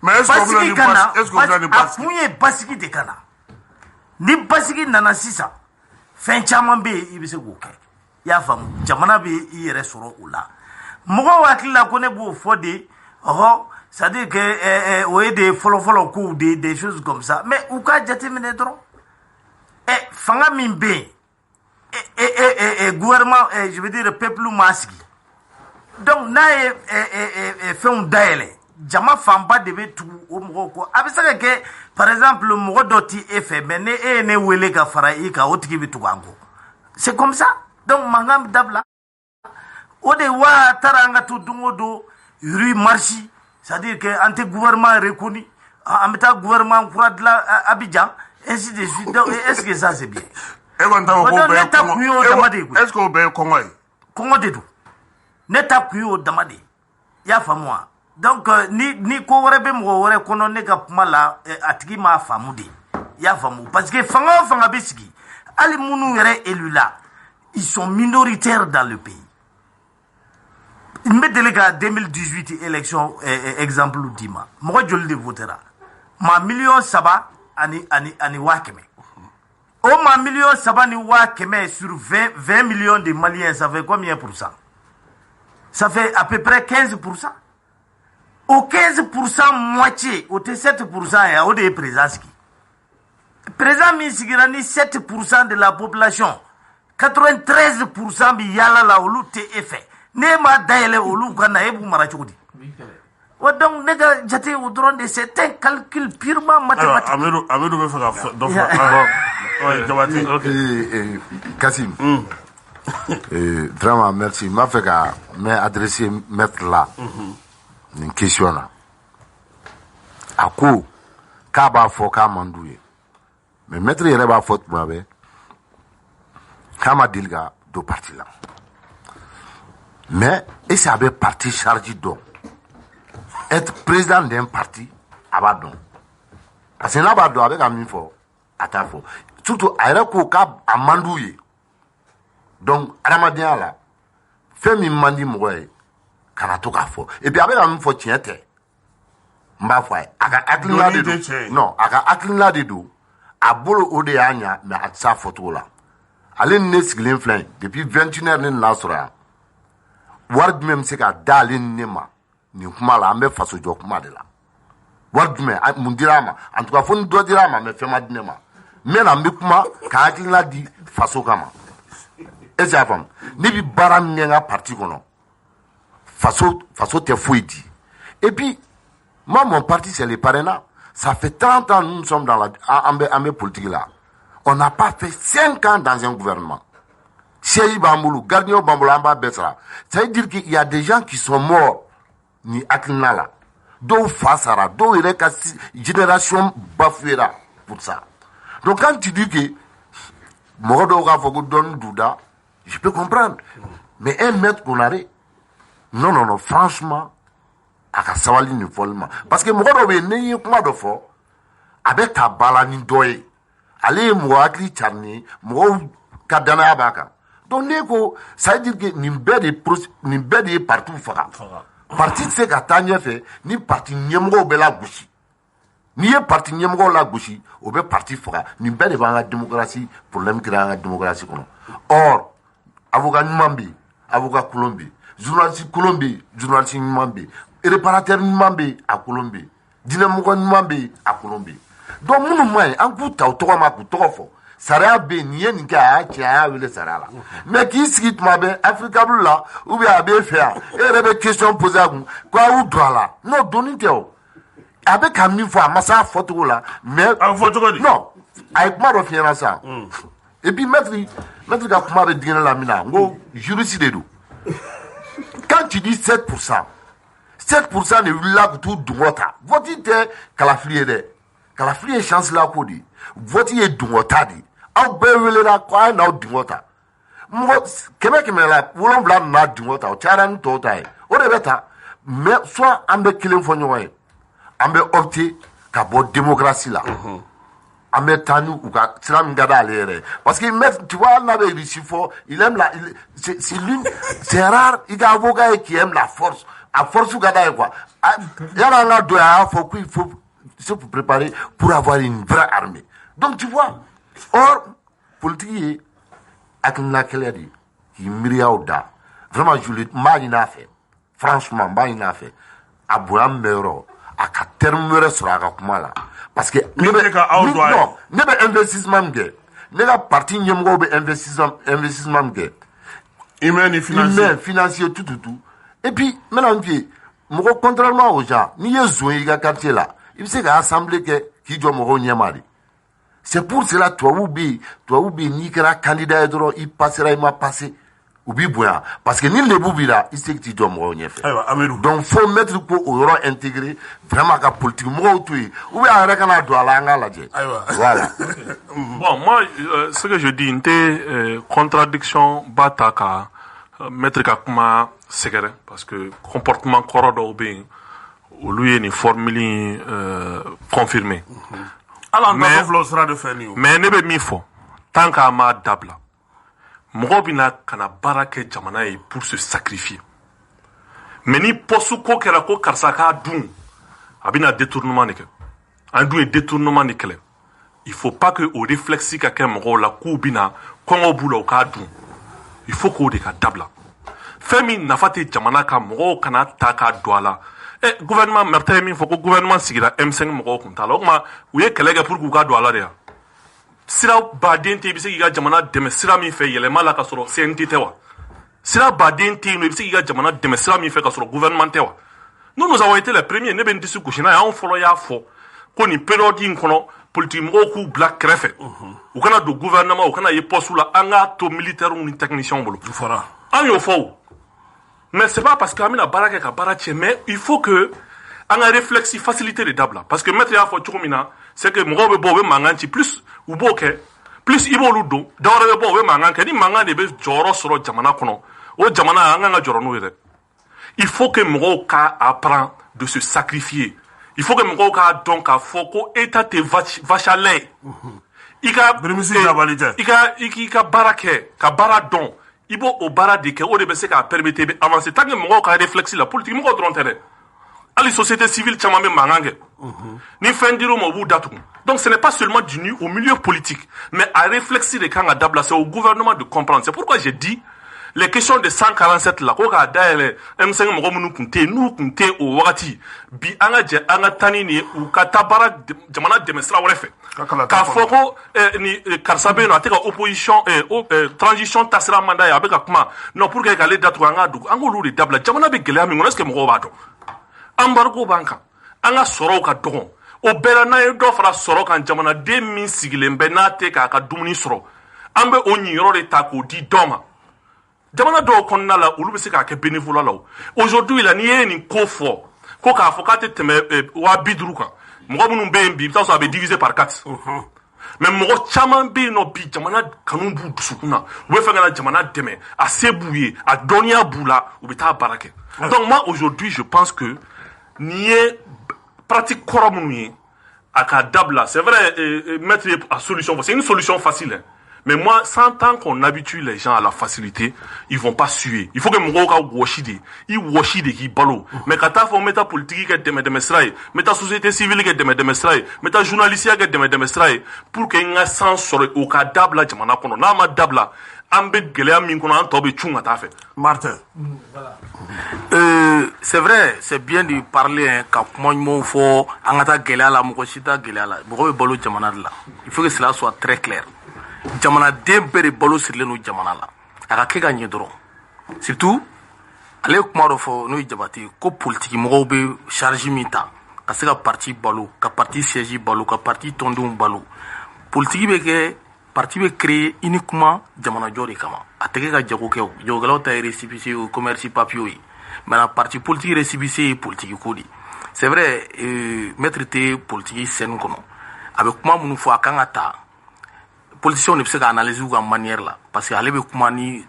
mais est-ce que vous avez des Basiki de Kana? Ni Basiki Nana Sisa. Fin Chamambe, il veut se goûter. Y'a femme, jamana be yere soro oula. Mogo wakili la kone bo fode, ça dit que ouais des follow coup des choses comme ça. Mais ou ka jate mene dron. Fanga mimbe. Gouvernement, je veux dire peuple maski. Donc na fait un daele. Jama famba debe tout au mogo ko. Abisa que par exemple le mogo doti fait mais ne wele ka faraï ka otiki bitu gango. C'est comme ça. Donc mangam dabla ode wa taranga to dungodo rue marchi, c'est-à-dire que anti gouvernement reconnu ameta gouvernement pour de la Abidjan ainsi de suite. Donc est-ce que ça c'est bien? Est-ce qu'on peut Congo de tout neta kuyo damade ya famwa. Donc ni ko warebe mo wore kono ne ka mala atiki ma famude ya famu parce que fanga bisiki ali munu yere élu là. Ils sont minoritaires dans le pays. Il me délégué à 2018 élection exemple d'Ima. Moi je le votera. Ma million saba ani wakeme. Oh ma million saba ni wakeme sur 20 millions de Maliens, ça fait combien pour cent? Ça fait à peu près 15%. Au 15% moitié, au 7% il y a des présents. Présent Misigirani 7% de la population. 93% bi yala la olu te effet ne ma daele olu kana ebu mara chudi wa donc nega jate au drone de c'est un calcul purement mathématique. Amadou veut faire donc Kassim vraiment merci m'a fait m'adresser maître là une question là à quoi kaba foka mandouye mais maître yere ba faute mabe Kama Dilga do parti là. Mais, et ça avait parti chargé d'eau. Être président d'un parti, abadon. Parce que n'abadon avec un info, atafo. Surtout, aéreko kab amandouye. Donc, Ramadan là, fait mi mandi moué, kanato kafo. Et puis avec un info tiente. Mba fouay. Aka aklina de do. Non, aka aklina de do. Abolo ode anya, mais atsa photo là. Ale ne sigilen filɛ depuis 21h ne nana sɔrɔ yan wari jumɛn bɛ se ka da ale ne ma nin kuma la an bɛ faso jɔ kuma de la wari jumɛn mun dira a ma en tout cas fo ni dɔ dira a ma mais fɛn ma di ne ma n bɛ na n bɛ kuma ka hakilina di faso kama est-ce que y'a faamu ne bɛ baara min kɛ n ka parti kɔnɔ faso tɛ foyi di et puis moi mon parti c'est le parrainage ça fait 30 ans nous sommes dans la an bɛ politique là. On n'a pas fait 5 ans dans un gouvernement. Cheikh Bamboulou, Gardien Bamboulou, Amba Bessara. Ça veut dire qu'il y a des gens qui sont morts, ni Aklinala. D'où Fassara, d'où il est génération bafouera pour ça. Donc quand tu dis que Morodora Fogo donne Douda, je peux comprendre. Mais un maître qu'on a, non, franchement, à Kassawali ni follement. Parce que Morodora n'est pas de fort, avec ta balani doye. Ale mo akli charni mo kadana baka donc neko ça veut dire que ni bede partout faga parti c'est ka tanya fait ni parti nyemgo bela gushi ni ye parti nyemgo la gushi o be parti faga ni bede ba nga démocratie problème ki nga démocratie kono or avocat nyambi avocat Colombie journaliste Colombie journaliste nyambi réparateur nyambi à Colombie dynamo nyambi à Colombie. Donc munu moyen an ku taw to ma ku to fo sara be ni en ka a cha wele sara la mais qui sigi tuma be Africa bleu là ou bien abe faire et rebe question poser à quoi ou droit là non donite o avec un mi fois massa photo là mais photo non avec moi refier ça Et puis, maître ka kuma be dingena la mina, ngo juriste de do. Quand tu dis 7%, 7% de wula kutu dungota. Voti te kalafiliye de. Kalafiliye chance la ko di. Voti ye dungota di. Aw be wele la ko ay na dungota. Mo keme la wolonvla na dungota. O tiara ni tota e. O de beta. Mais soit ambe kilen fo nyoy. Ambe opté ka bo démocratie là. Ambe tanu ou ka tiram gada alere. Parce que tu vois là be Richifo, il aime la c'est rare, il y a avocat qui aime la force. À force ou gada quoi. Il y a là doit faut qu'il faut se préparer pour avoir une vraie armée. Donc tu vois, or politique avec la keledi qui miria oda. Vraiment je le m'ina fait. Franchement, m'ina fait. Abouya mero à terme sur la kumala. Parce que ne be investissement nge. Ne ga parti nyemgo be investissement nge. Humain financier tout. Et puis maintenant contrairement aux gens, ni yezo yi ga quartier là. Il sait qu'à assembler qui doit moro nyamari. C'est pour cela toi ubi ni kera candidat edro il passera il m'a passé. Ubi boya parce que ni le bubira il sait que tu dois moro nyef. Donc faut mettre pour au intégrer vraiment la politique mo tout ou bien rekana do ala ngala je. Voilà. Bon, moi ce que je dis une contradiction bataka mettre kakuma sekere parce que comportement corrodo bien au lieu une formule confirmée. Alors mais ne be mi fo tant qu'à ma dabla mobina kana barake jamana pour se sacrifier. Mais ni posu ko kera ko karsaka dun abina détournement nek un détournement nek. Il faut pas que au réflexi ka ken mo la ku bina ko ngobulo ka dun. Il faut ko de ka dabla. Femi nafati jamana ka mo kana taka douala. Gouvernement Martin min faut que gouvernement sigira M5 mo ko tala o ma uye kelege pour ku ka douala de ya. Sira baden te bise ga jamana deme sira min fe yelema la ka soro CNT te wa. Sira baden te no bise ga jamana deme sira min fe ka soro gouvernement te wa. Nous avons été les premiers ne ben disu kushina ya on folo ya fo ko ni période in kono politique mo ku black krefe. O kana do gouvernement o kana ye poste la anga to militaire ou ni technicien bolo. Fora. An yo fo. Mais c'est pas parce que amina baraka ka barache mais il faut que on a réflexi facilité de dabla parce que mettre ya fo chumina c'est que mo be bo be manganti plus ou boke plus ibo ludo dawre be bo be manganke ni mangande be joro soro jamana kono o jamana anga joro no ire. Il faut que mo ka apprend de se sacrifier. Il faut que mo ka donc a foko état te vachalé. Ika barake ka baradon ibo o barade ke o de be se ka permettre be avancer tant que mo ka réflexi la politique mo ko drontere. Ali société civile chamame mangange. Ni fendiro mo bu datu. Donc ce n'est pas seulement du nu au milieu politique, mais à réfléchir de quand adapter c'est au gouvernement de comprendre. C'est pourquoi j'ai dit les questions de 147 là ko ka daele M5 mo munu kunte o wakati bi anga tani ni u ka tabara jamana demestra wolefe ka foko ni karsabe no ateka opposition transition tasra manda ya beka kuma no pour que kale datu anga du angolu de dabla jamana be gele ami ngoneske mo ba do embargo banka anga soro ka dogon o bela na do fara soro kan jamana de min sigilen be na te ka dumuni soro ambe onyi yoro de tako di doma jamana do konna la olu be se ka ke bénévole la aujourd'hui la ni ni ko fo ko ka fo ka te teme wa bidru kan mo munun be mbi ta so be divisé par 4 mais mo chaman be no bi jamana kanun bu dusukuna we fe ngana jamana deme a sebuye a donia bula ou beta barake. Donc moi aujourd'hui je pense que ni pratique koromuni aka dabla c'est vrai mettre à solution c'est une solution facile hein. Mais moi, sans tant qu'on habitue les gens à la facilité, ils vont pas suer. Il faut que mon gars washide, il washide qui balo. Mais quand t'as fait méta politique que de stray, méta société civile que de stray, méta journaliste que de stray, pour qu'il y ait un sens sur au cas d'abla jamana kono, na ma dabla, ambe gelea min kono antobe chunga ta fait. Martin. C'est vrai, c'est bien de parler hein, quand moi faut angata gelea la mokosita gelea la, beaucoup de balo jamana la. Il faut que cela soit très clair. Jamana den bere balo sirle no jamana la aka ke ganye doro surtout ale kuma do fo no jabati ko politique mo be charge mita ka se ka parti balo ka parti siège balo ka parti tondum balo politique be ke parti bɛ créer uniquement jamanajɔ de kama a tɛ kɛ ka jago kɛ o jagokɛlaw ta ye récépissé o commerce papier ye maintenant parti politique récépissé ye politique ko de c'est vrai maître tɛ politique scène kɔnɔ a bɛ kuma minnu fɔ a kan ka ta politiciens de bɛ se ka analyse u ka manière la parce que ale bɛ kuma ni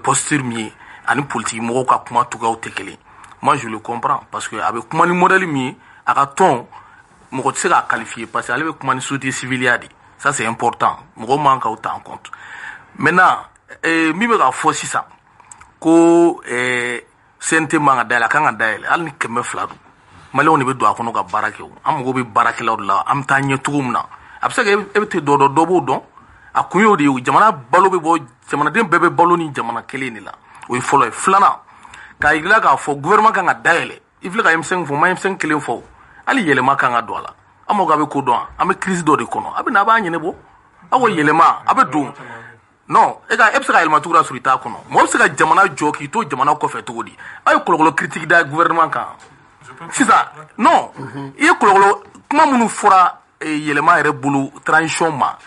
posture min ye ani politique mɔgɔw ka kuma cogoyaw tɛ kelen moi je le comprends parce que a bɛ kuma ni modèle min ye a ka ton mɔgɔ tɛ se k'a qualifier parce que ale bɛ kuma ni société civile ya de ça c'est important mɔgɔw man ka o ta en compte maintenant min bɛ ka fɔ sisan ko CNT man ka dayɛlɛ a kan ka dayɛlɛ hali ni 200 don maliyɛnw de bɛ don a kɔnɔ ka baara kɛ o an mago bɛ baarakɛlaw de la an bɛ taa ɲɛ cogo min na a bɛ se ka e bɛ tɛ dɔ dɔn dɔ b'o dɔn a kun y'o de ye jamana balo bɛ bɔ jamanaden bɛɛ bɛ balo ni jamana kelen de la o ye fɔlɔ ye filanan k'a yirila k'a fɔ gouvernement kan ka dayɛlɛ i filɛ ka M5 fɔ ma M5 kelen fɔ hali yɛlɛma kan ka don a la an mago a bɛ ko dɔn an bɛ crise dɔ de kɔnɔ a bɛ na a b'a ɲɛnabɔ aw ko yɛlɛma a bɛ don non e bɛ se ka yɛlɛma cogo la sɔrɔ i t'a kɔnɔ mɔgɔ bɛ se ka jamana jɔ k'i to jamana kɔfɛ cogo di aw ye kɔlɔkɔlɔ critique da gouvernement kan sisan non i ye kɔlɔkɔlɔ kuma minnu fɔra yɛlɛma yɛrɛ bolo transition ma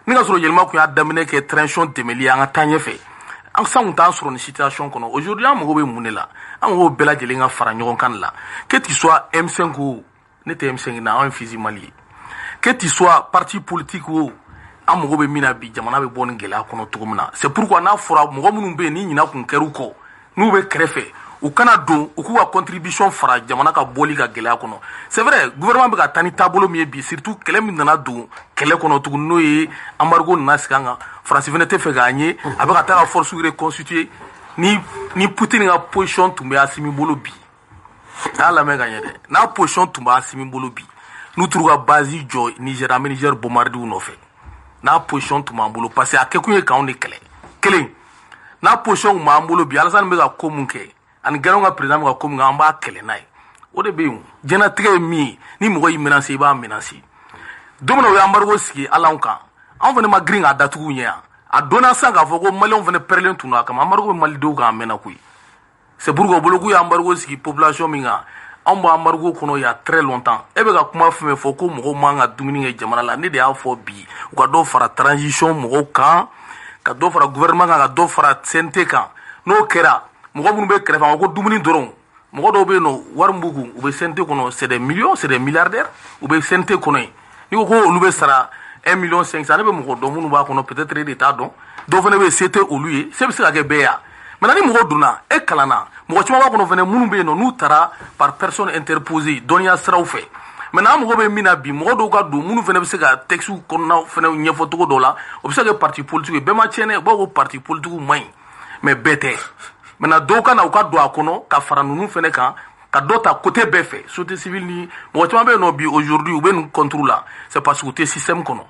ni ka sɔrɔ yɛlɛma tun y'a daminɛ kɛ transition dɛmɛli ye an ka taa ɲɛfɛ an san kun t'an sɔrɔ ni situation kɔnɔ aujourd'hui an mago bɛ mun de la an mago bɛɛ lajɛlen ka fara ɲɔgɔn kan la que tu sois M5 o ne tɛ M5 na an ye Fizi Mali ye que tu sois parti politique o an mago bɛ min na bi jamana bɛ bɔ nin gɛlɛya kɔnɔ cogo min na c'est pourquoi n'a fɔra mɔgɔ minnu bɛ yen ni ɲina kun kɛr'u kɔ n'u bɛ kɛrɛfɛ u kana don u k'u ka contribution fara jamana ka bɔli ka gɛlɛya kɔnɔ c'est vrai gouvernement bɛ ka taa ni taabolo min ye bi surtout kɛlɛ min nana don kɛlɛ kɔnɔ tuguni n'o ye embargo nana sigi an kan faransi fana tɛ fɛ k'a ɲɛ a bɛ ka taa ka force reconstituer ni Poutine ka position tun bɛ Asimi bolo bi a y'a lamɛn ka ɲɛ dɛ n'a position tun bɛ Asimi bolo bi n'u t'u ka base jɔ Niger an bɛ Niger bombardiw nɔfɛ n'a position tun b'an bolo parce que a kɛkun ye k'anw de kɛlɛ kelen n'a position tun b'an bolo bi Alassane bɛ ka ko mun kɛ ani Ganaw ka président bɛ ka ko mun kɛ an b'a kɛlɛ n'a ye o de bɛ yen diɲɛlatigɛ ye min ye ni mɔgɔ y'i menacer i b'a menacer don min na o ye embargo sigi ala kan anw fana ma girin k'a datugu ɲɛ yan a donna sisan k'a fɔ ko maliyɛnw fana pɛrɛlen tun don a kama embargo bɛ malidenw kan a mɛnna koyi c'est pourquoi u bolo k'u ye embargo sigi population min kan anw b'an embargo kɔnɔ il y a très longtemps e bɛ ka kuma fɛn fɔ ko mɔgɔw man ka dumuni kɛ jamana la ne de y'a fɔ bi u ka dɔ fara transition mɔgɔw kan ka dɔ fara gouvernement kan ka dɔ fara CNT kan n'o kɛra mɔgɔ minnu bɛ kɛrɛfɛ an ko dumuni dɔrɔn mɔgɔ dɔw bɛ yen nɔ wari min b'u kun u bɛ CNT kɔnɔ c'est des millions c'est des milliardaires u bɛ CNT kɔnɔ yen n'i ko olu bɛ sara 1,5 million ne bɛ mɔgɔ dɔn minnu b'a kɔnɔ peut-être e de t'a dɔn dɔw fana bɛ yen se tɛ olu ye se bɛ se ka kɛ bɛɛ ya maintenant ni mɔgɔ donna e kalanna mɔgɔ caman b'a kɔnɔ fana minnu bɛ yen nɔ n'u taara par personne interposée dɔnniya siraw fɛ maintenant an mago bɛ min na bi mɔgɔ dɔw ka don minnu fana bɛ se ka texte kɔnɔna fana ɲɛfɔ cogo dɔw la o bɛ se ka kɛ parti politique ye bɛɛ ma tiɲɛ dɛ u b'a fɔ ko parti politique man ɲi mais bɛɛ tɛ maintenant dɔw ka na u ka don a kɔnɔ ka fara ninnu fana kan ka dɔ ta côté bɛɛ fɛ société civile ni mɔgɔ caman bɛ yen nɔ bi aujourd'hui u bɛ nin contre la c'est parce que u tɛ système kɔnɔ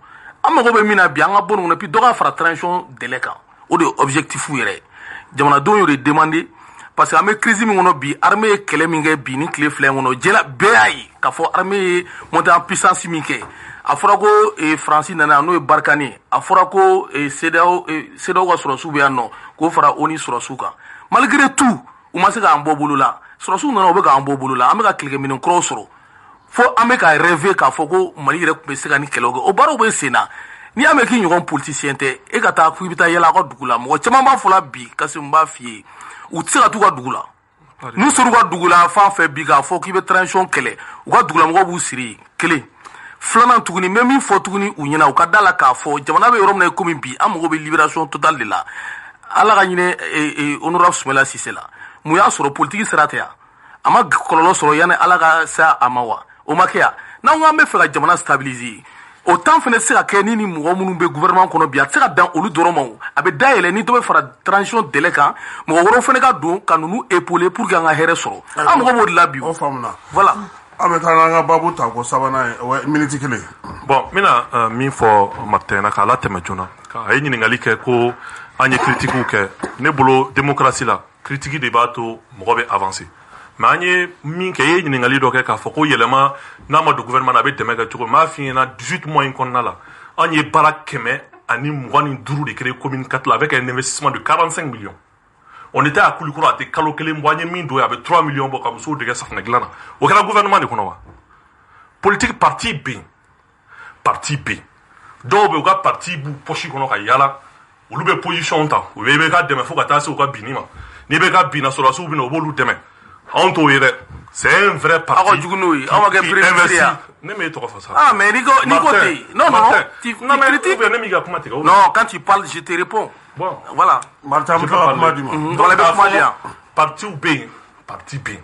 an mago bɛ min na bi an ka bɔ nin kɔnɔ puis dɔ ka fara transition délai kan o de ye objectif yɛrɛ jamanadenw y'o de demander parce que an bɛ crise min kɔnɔ bi armée ye kɛlɛ min kɛ bi ni tile fila in kɔnɔ jɛla bɛɛ y'a ye k'a fɔ armée ye montée en puissance min kɛ a fɔra ko faransi nana n'o ye Barkhane ye a fɔra ko CEDEAO ka sɔrɔsiw bɛ yan nɔ k'o fara ONU sɔrɔsiw kan malgré tout u ma se k'an bɔ bolo la sɔrɔsiw nana u bɛ k'an bɔ bolo la an bɛ ka kɛlɛkɛminɛn kuraw sɔrɔ fo an bɛ ka rêver k'a fɔ ko Mali yɛrɛ tun bɛ se ka ni kɛlɛw kɛ o baaraw bɛ sen na n'i y'a mɛn k'i ɲɔgɔn politicien tɛ e ka taa i bɛ taa yala a ka dugu la mɔgɔ caman b'a fɔ la bi Kasimu b'a f'i ye u tɛ se ka t'u ka dugu la n'u sera u ka dugu la fan fɛ bi k'a fɔ k'i bɛ transition kɛlɛ u ka dugulamɔgɔw b'u siri kelen filanan tuguni n bɛ min fɔ tuguni u ɲɛna u ka da la k'a fɔ jamana bɛ yɔrɔ min na komi bi an mago bɛ libération totale de la ala ka ɲinɛ honorable Sumala Sise la mun y'a sɔrɔ politique sira tɛ yan a ma kɔlɔlɔ sɔrɔ yanni ala ka se a ma wa o ma kɛ yan n'an ko an bɛ fɛ ka jamana stabiliser o temps fana tɛ se ka kɛ ni mɔgɔ minnu bɛ gouvernement kɔnɔ bi a tɛ se ka dan olu dɔrɔn ma a bɛ dayɛlɛ ni dɔ bɛ fara transition délai kan mɔgɔ wɛrɛw fana ka don ka ninnu épauler pour que an ka hɛrɛ sɔrɔ an mago b'o de la bi o faamuna voilà an bɛ taa n'an ka baabu ta ko sabanan ye miniti kelen bon n bɛna min fɔ Martin na k'a latɛmɛ joona a ye ɲininkali kɛ ko an ye critiquew kɛ ne bolo démocratie la critique de b'a to mɔgɔ bɛ avancer mais an ye min kɛ i ye ɲininkali dɔ kɛ k'a fɔ ko yɛlɛma n'a ma don gouvernement na a bɛ dɛmɛ kɛ cogo min n b'a f'i ɲɛna 18 mois in kɔnɔna la an ye baara 125 de créer commune 4 la avec un investissement de 45 millions on était à Kulikoro a tɛ kalo kelen bɔ an ye min don a bɛ 3 millions bɔ ka musow dege safunɛ dilan na o kɛra gouvernement de kɔnɔ wa politique parti bɛ yen dɔw bɛ u ka parti b'u poche kɔnɔ ka yala olu bɛ position ta u bɛ i bɛ ka dɛmɛ fo ka taa se u ka binni ma n'i bɛ ka binna sɔrɔdasiw bɛ na u b'olu dɛmɛ anw t'o ye dɛ c'est un vrai parti aw ka jugu n'o ye aw ma kɛ président ya ne m'e tɔgɔ fɔ sa ah mais n'i ko ten non tu critiques ne m'i ka kuma tigɛ non quand tu parles je te réponds bon voilà Martin bɛ ka kuma di ma voilà bɛ kuma di yan partiw bɛ yen parti bɛ yen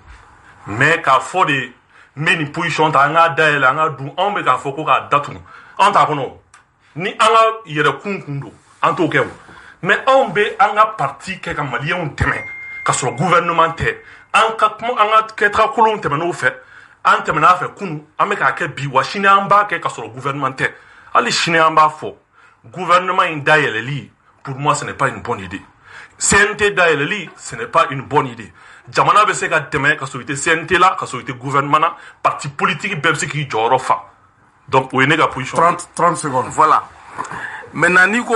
mais k'a fɔ de n bɛ nin position ta an k'a dayɛlɛ an k'a dun anw bɛ k'a fɔ ko k'a datugu anw t'a kɔnɔ ni an ka yɛrɛkun kun don an t'o kɛ o mais anw bɛ an ka parti kɛ ka maliyɛnw dɛmɛ ka sɔrɔ gouvernement tɛ an ka kɛtaga kolonw tɛmɛn'o fɛ an tɛmɛn'a fɛ kunu an bɛ k'a kɛ bi wa sini an b'a kɛ ka sɔrɔ gouvernement tɛ hali sini an b'a fɔ gouvernement in dayɛlɛli pour moi ce n'est pas une bonne idée CNT dayɛlɛli ce n'est pas une bonne idée jamana bɛ se ka dɛmɛ ka sɔrɔ i tɛ CNT la ka sɔrɔ i tɛ gouvernement na parti politique bɛɛ bɛ se k'i jɔyɔrɔ fa donc o ye ne ka position 30 secondes voilà maintenant n'i ko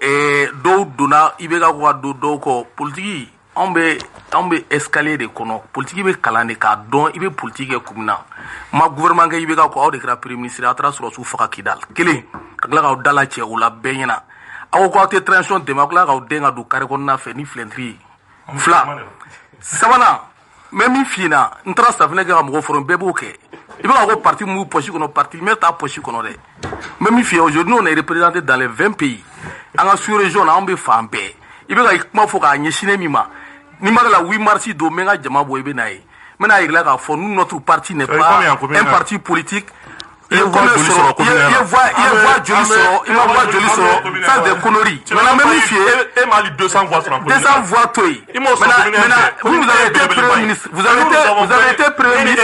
dɔw donna i bɛ ka ko ka don dɔw kɔ politique anw bɛ escalier de kɔnɔ politique bɛ kalan de k'a dɔn i bɛ politique kɛ kun min na ma gouvernement kɛ i bɛ ka ko aw de kɛra premier ministre aw taara sɔrɔsiw faga Kidal kelen ka tila k'aw dala cɛ o la bɛɛ ɲɛna aw ko aw tɛ transition dɛmɛ aw tila k'aw den ka don carré kɔnɔna fɛ ni filɛntiri ye fila sabanan n bɛ min f'i ɲɛna n taara safinɛ kɛ ka mɔgɔw fɔlɔ bɛɛ b'o kɛ i bɛ ka ko parti mun poche kɔnɔ parti mais t'a poche kɔnɔ dɛ n bɛ min f'i ye aujourd'hui nous on est représenté dans les 20 pays an ka sous-région na anw bɛ fan bɛɛ i bɛ ka kuma fɔ k'a ɲɛsin min ma ni ma la 8 mars don n bɛ n ka jama bɔ i bɛ n'a ye n bɛna yirila k'a fɔ nous notre parti n'est pas un parti politique i ye voix joli sɔrɔ i ma voix joli sɔrɔ ça c'est des conneries maintenant n bɛ min f'i ye e ma hali 200 voix sɔrɔ 200 voix to yen maintenant vous avez été premier ministre vous avez été premier ministre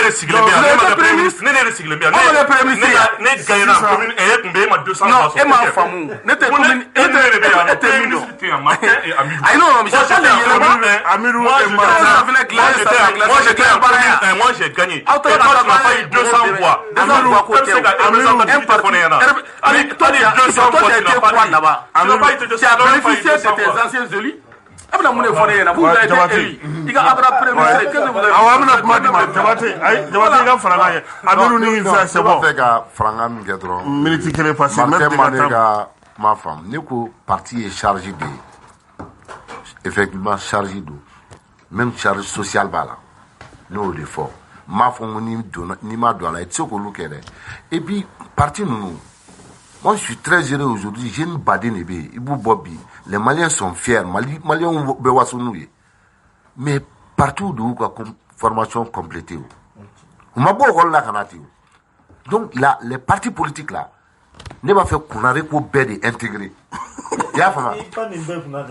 ne ne yɛrɛ sigilen bɛ yan ne gagnera commune e tun bɛ e ma 200 voix sɔrɔ e m'a faamu ne tɛ commune e tɛ min dɔn ayi non monsieur Charles yɛlɛma Amirou moi j'ai gagné aw taara ka taa pas eu 200 voix tu as bénéficié de tes anciens élus. Ne ko parti est chargé de effectivement chargé de même charge sociale b'a la n'o de fɔ m'a fɔ ni ma don a la i tɛ se k'olu kɛ dɛ et puis parti ninnu moi je suis très heureux aujourd'hui j'ai une baden de bɛ yen i b'u bɔ bi les Maliens sont fiers Maliens bɛ waso n'u ye mais partout de y'u ka formation complétée o ma bɔ école la ka na ten o donc là les partis politiques là ne b'a fɛ kunnare ko bɛɛ de intégrer i y'a faamu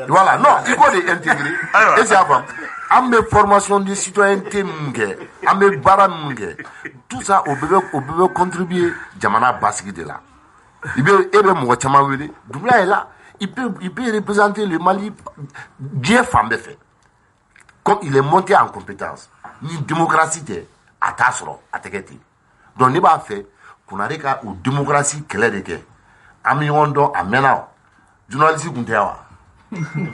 voilà non i ko de intégrer est-ce que y'a faamu an bɛ formation de citoyenneté min kɛ an bɛ baara min kɛ tout ça o bɛɛ bɛ contribuer jamana basigi de la e bɛ mɔgɔ caman wele Doumbouya est là il peut représenter le Mali diɲɛ fan bɛɛ fɛ comme il est monté en compétence ni démocratie tɛ a t'a sɔrɔ a tɛ kɛ ten donc ne b'a fɛ kunnare ka o démocratie kɛlɛ de kɛ an bɛ ɲɔgɔn dɔn a mɛnna o journaliste tun tɛ wa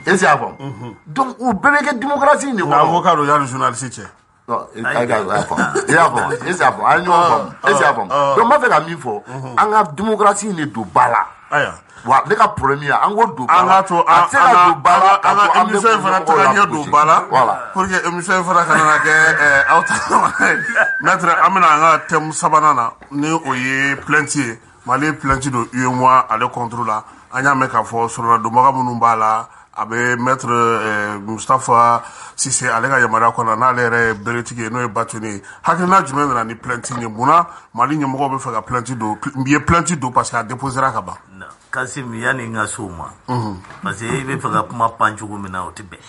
est-ce que y'a faamu donc o bɛɛ bɛ kɛ démocratie de kɔnɔ avocat dɔ yanni journaliste cɛ non i y'a faamu est-ce que y'a faamu est-ce que y'a faamu an ye ɲɔgɔn faamu est-ce que y'a faamu donc n b'a fɛ ka min fɔ an ka démocratie de don ba la wa ne ka problème ye an k'o don ba la a tɛ se ka don ba la an ka émission in fana taga ɲɛ don ba la pour que émission in fana kana na kɛ aw ta maître an bɛna an ka thème sabanan na ni o ye plainte ye Mali ye plainte don UEMOA ale contre la an y'a mɛn k'a fɔ sɔrɔdadonbaga minnu b'a la a bɛ maître Mustafa Sise ale ka yamaruya kɔnɔ n'ale yɛrɛ ye beretigi ye n'o ye Batuni ye hakilina jumɛn nana ni plainte ye munna Mali ɲɛmɔgɔw bɛ fɛ ka plainte don i ye plainte don parce que a déposera ka ban Kasim yanni n ka se o ma parce que i bɛ fɛ ka kuma pan cogo min na o tɛ bɛn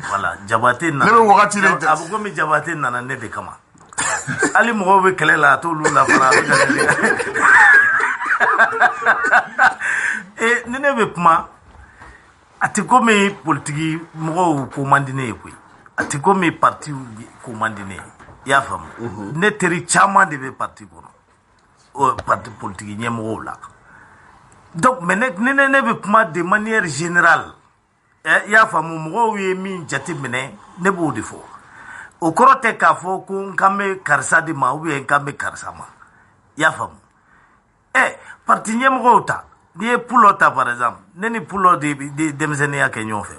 voilà Jabate nana ne bɛ wagati de a bɛ komi Jabate nana ne de kama hali mɔgɔw bɛ kɛlɛ la a t'olu lafara a bɛ ka ni ne bɛ kuma a tɛ komi politiki mɔgɔw ko man di ne ye koyi a tɛ komi parti ko man di ne ye i y'a faamu ne teri caman de bɛ parti kɔnɔ o parti politiki ɲɛmɔgɔw la donc mais ne bɛ kuma de manière générale i y'a faamu mɔgɔw ye min jate minɛ ne b'o de fɔ o kɔrɔ tɛ k'a fɔ ko n kan bɛ karisa de ma ou bien n kan bɛ karisa ma i y'a faamu parti ɲɛmɔgɔw ta n'i ye Pulo ta par exemple ne ni Pulo de denmisɛnninya kɛ ɲɔgɔn fɛ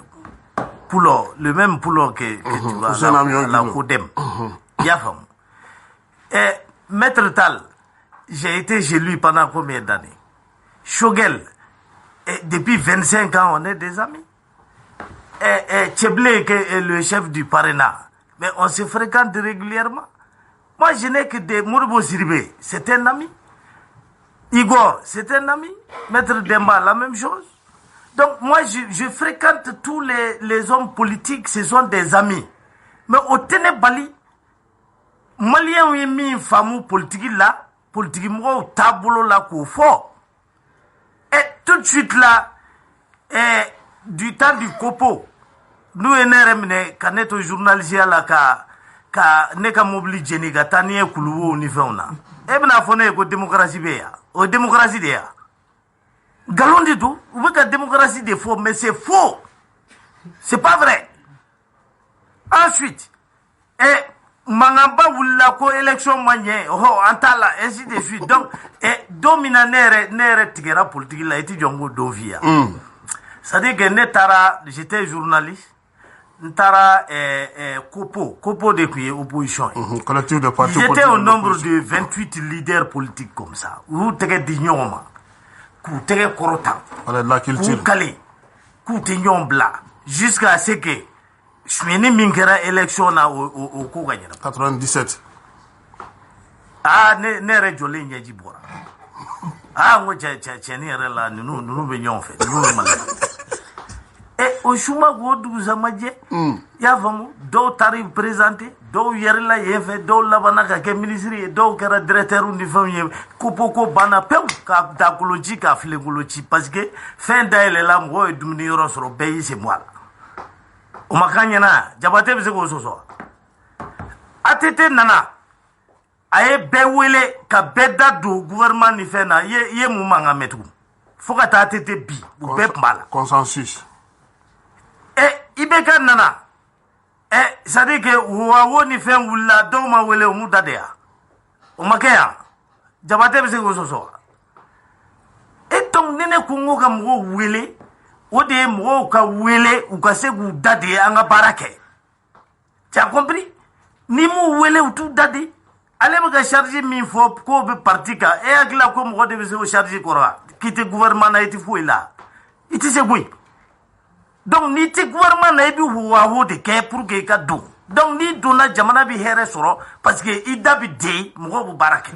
Pulo le même Pulo que tu vois la CODEM i y'a faamu Maître Tal j'ai été chez lui pendant combien d'années Shogel depuis 25 ans on est des amis Tcheblé qui est le chef du Parena mais on se fréquente régulièrement moi je n'ai que des Modibo Sidibé c'est un ami Igor, c'est un ami. Maître Demba, la même chose. Donc, moi, je fréquente tous les hommes politiques, ce sont des amis. Mais au Ténébali, Malien ont mis une femme politique là, politique au tableau là, qu'on fait. Et tout de suite là, du temps du Kopo, nous, quand on est journaliste là, ne ka mobili jeni ka taa ni ye kuluwo ni fɛnw na e bɛna fɔ ne ye ko démocratie bɛ yan o démocratie de yan galon de don u bɛ ka démocratie de fɔ mais c'est faux c'est pas vrai ensuite mankanba wulila ko élection ma ɲɛ an t'a la ainsi de suite donc don min na ne yɛrɛ tigɛra politique la i ti jɔ n ko don f'i yan c'est à dire que ne taara j'étais journaliste Ntara Kopo de qui est opposition. Collectif de partis politiques. J'étais au nombre de 28 leaders politiques comme ça. Où t'es dignon ma, où t'es corotan, où calé, où t'es bla, jusqu'à ce que je suis né minkera élection na au Koganya. 97. Ah ne rejolé nyaji bora. Ah moi tchani là nous venions fait, nous malade. O shuma go dugusa majɛ y'a faamu dɔw taara présenté dɔw yɛrɛla yen fɛ dɔw labana ka kɛ ministre ye dɔw kɛra directeur ni fɛnw ye ko banna pewu ka dakoloci ka filenkoloci parce que fɛn dayɛlɛla mɔgɔw ye dumuni yɔrɔ sɔrɔ bɛɛ y'i sen bɔ a la o ma kan ɲɛna Jabate bɛ se k'o sɔsɔ ATT nana a ye bɛɛ wele ka bɛɛ da don gouvernement ni fɛn na i ye mun mankan mɛn tugun fo ka taa ATT bi u bɛɛ tun b'a la consensus Ibeka nana c'est-à-dire que wawo ni fɛn wulila dɔw ma wele o mu da de ya o ma kɛ yan Jabate bɛ se k'o sɔsɔ donc ni ne ko n ko ka mɔgɔw wele o de ye mɔgɔw ka wele u ka se k'u da de an ka baara kɛ tu as compris ni m'u wele u t'u da de ale bɛ ka charge min fɔ k'o bɛ parti kan e hakilila ko mɔgɔ de bɛ se k'o charge kɔrɔ wa k'i tɛ gouvernement na i tɛ foyi la i tɛ se koyi donc ni tɛ gouvernement na i bɛ wawo de kɛ pour que i ka don donc ni donna jamana bɛ hɛrɛ sɔrɔ parce que i da bɛ den mɔgɔw bɛ baara kɛ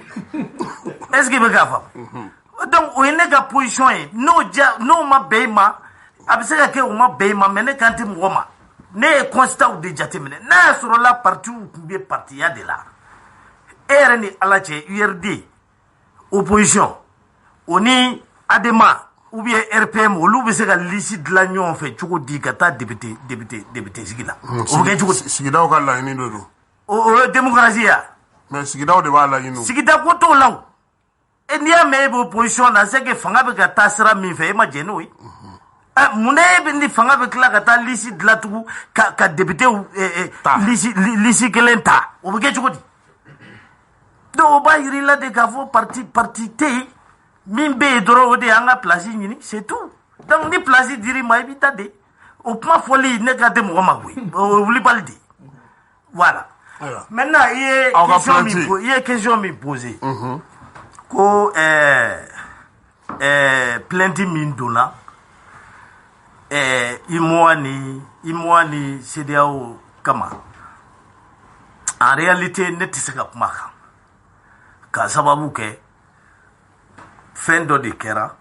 est ce que i bɛ k'a faamu donc o ye ne ka position ye n'o ma bɛn i ma a bɛ se ka kɛ o ma bɛn i ma mais ne kan tɛ mɔgɔ ma ne ye constat de jateminɛ n'a y'a sɔrɔ la parti tun bɛ partiya de la e yɛrɛ ni ala cɛ URD opposition o ni ADEMA ou bien RPM olu bɛ se ka liste dilan ɲɔgɔn fɛ cogo di ka taa député sigi la o bɛ kɛ cogo di sigidaw ka laɲini de don o ye démocratie ya mais sigidaw de b'a laɲini sigida ko t'o la o n'i y'a mɛn e bɛ opposition na c'est que fanga bɛ ka taa sira min fɛ e ma jɛn n'o ye munna e bɛ ni fanga bɛ tila ka taa liste dilan tugun ka députéw liste kelen ta o bɛ kɛ cogo di donc o b'a yira i la de k'a fɔ parti tɛ yen min bɛ yen dɔrɔn o de y'an ka place ɲini c'est tout donc ni place dir'i ma i b'i ta de o kuma fɔli ne ka tɛ mɔgɔ ma koyi o ye wulibali de voilà maintenant i ye question min posé ko plainte min donna IMOA ni CEDEAO kama en réalité ne tɛ se ka kuma kan ka sababu kɛ fɛn dɔ de kɛra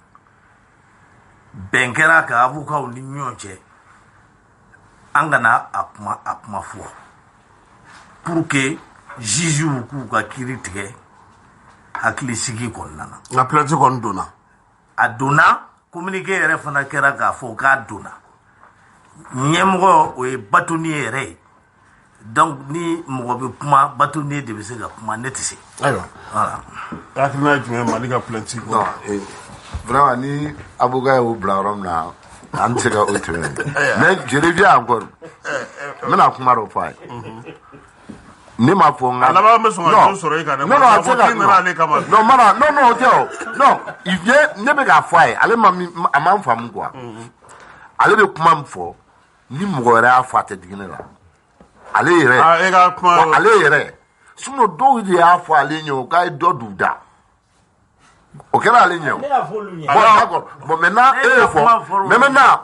bɛn kɛra ka avocaw ni ɲɔgɔn cɛ an kana a kuma fɔ pour que jugew k'u ka kiiri tigɛ hakilisigi kɔnɔna na nka plainte kɔni donna a donna communiqué yɛrɛ fana kɛra k'a fɔ k'a donna ɲɛmɔgɔ o ye bâtonnier yɛrɛ ye donc ni mɔgɔ bɛ kuma bâtonnier de bɛ se ka kuma ne tɛ se ayiwa voilà hakilina ye jumɛn Mali ka plainte non vraiment ni avocat y'o bila yɔrɔ min na an tɛ se ka o tɛmɛ mais je reviens encore n bɛna kuma dɔ fɔ a ye ne m'a fɔ n ka laban bɛ sɔn ka jo sɔrɔ i kan dɛ. non a tɛ se ka k'i nana ale kama. non mana non o tɛ o non il vient ne bɛ k'a fɔ a ye ale ma a m'an faamu quoi ale bɛ kuma min fɔ ni mɔgɔ wɛrɛ y'a fɔ a tɛ digi ne la ale yɛrɛ e ka kuma ale yɛrɛ sinon dɔw de y'a fɔ ale ɲɛ o k'a ye dɔ d'u da o kɛra ale ɲɛ o bon d'accord bon maintenant e y'o fɔ mais maintenant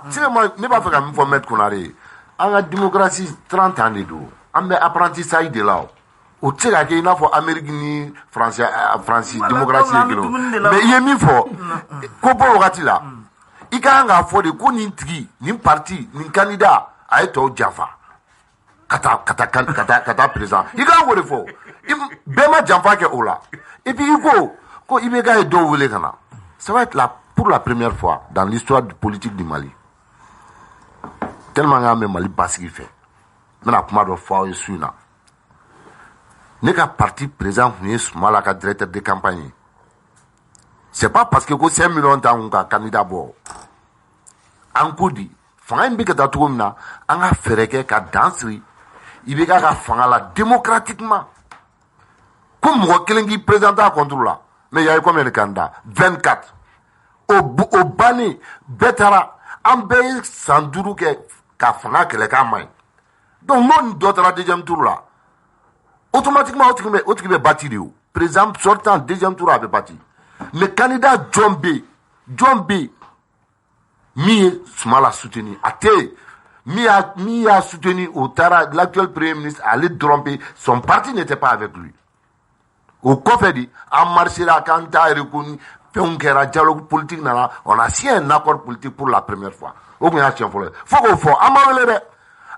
ne b'a fɛ ka min fɔ Maître Konare an ka démocratie 30 ans de don an bɛ apprentissage de la o tɛ se ka kɛ i n'a fɔ Amérique ni Faransi démocratie ye kelen mais i ye min fɔ ko bɔ wagati la i ka kan k'a fɔ de ko nin tigi nin parti nin candidat a ye tɔw janfa ka taa président i ka kan k'o de fɔ bɛɛ ma janfa kɛ o la et puis i ko IBK ye dɔw wele ka na ça va être là pour la première fois dans l'histoire politique du Mali tellement k'an bɛ Mali basigi fɛ n bɛna kuma dɔ fɔ aw ye su in na ne ka parti président kun ye Sumala ka directeur de campagne ye c'est pas parce que ko 5 millions t'an kun ka candidat bɔ an ko di fanga in bɛ ka taa cogo min na an ka fɛɛrɛ kɛ ka dan siri IBK ka fanga la démocratiquement ko mɔgɔ kelen k'i présenté a contre la mais il y a eu combien de candidats 24 au bannen bɛɛ taara an bɛɛ ye san 5 kɛ ka fanga kɛlɛ k'a man ɲi donc n'o ni dɔ taara deuxième tour la automatiquement o tigi bɛ bâti de o président sortant deuxième tour a bɛ bâti mais candidat jɔn bɛ yen min ye Sumala soutenir a tɛ yen min y'a soutenir o taara l'actuel premier ministre ale dɔrɔn bɛ son parti n'était pas avec lui au kɔfɛ de an marchera k'an t'a reconnu fɛnw kɛra dialogue politique nana on a signé un accord politique pour la première fois o tun y'a tiɲɛ fɔlɔ ye fo k'o fɔ an ma wele dɛ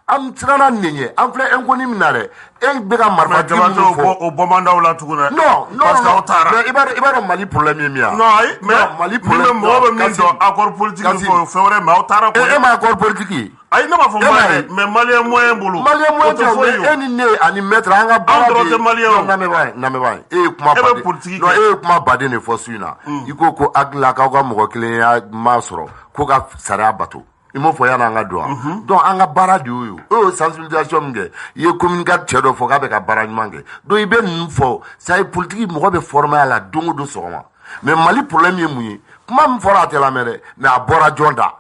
an siranna nin ɲɛ an filɛ inconnu min na dɛ e bɛ ka marifatigi minnu fɔ o bɔ man d'aw la tugun dɛ. non parce que aw taara mais i b'a dɔn Mali problème ye min ye. non ayi mais Mali problème mɔgɔ bɛ min dɔn accord politique fɔ fɛn wɛrɛ mais aw taara ko. e ma accord politique ye. ayi ne m'a fɔ Malien mais Malien moyen bolo. Malien moyen tɛ mais e ni ne ani maître an ka baara de ye. an dɔrɔn tɛ Malien o. namɛba ye e ye kuma baden non e ye kuma baden de fɔ su in na i ko hakili la k'aw ka mɔgɔ kelen y'a ma sɔrɔ ko ka sariya bato. i m'o fɔ yanni an ka don wa donc an ka baara de y'o ye o ye sensibilisation min kɛ i ye communicateur cɛ dɔ fɔ k'a bɛ ka baara ɲuman kɛ donc i bɛ ninnu fɔ ça ye politique mɔgɔ bɛ former a la don o don sɔgɔma mais Mali problème ye mun ye kuma min fɔra a tɛ lamɛn dɛ mais a bɔra jɔn da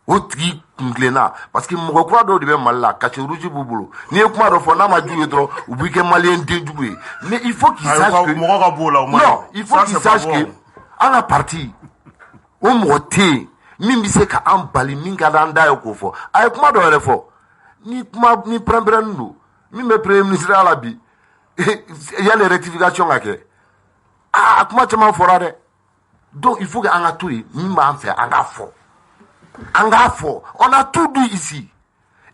o tigi kun tilenna parce que mɔgɔ kura dɔw de bɛ Mali la cachet rouge b'u bolo n'i ye kuma dɔ fɔ n'a ma jugu ye dɔrɔn u b'i kɛ maliyɛn den jugu ye mais il faut qu'il sache que mɔgɔ ka b'o la o man ɲi non il faut qu'il sache que an ka parti o mɔgɔ tɛ yen min bɛ se ka an bali min ka d'an da ye k'o fɔ a ye kuma dɔ yɛrɛ fɔ ni pɛrɛn-pɛrɛnnin don min bɛ premier ministre la bi yanni rectification ka kɛ a kuma caman fɔra dɛ donc il faut que an ka to yen min b'an fɛ an k'a fɔ on a tout dit ici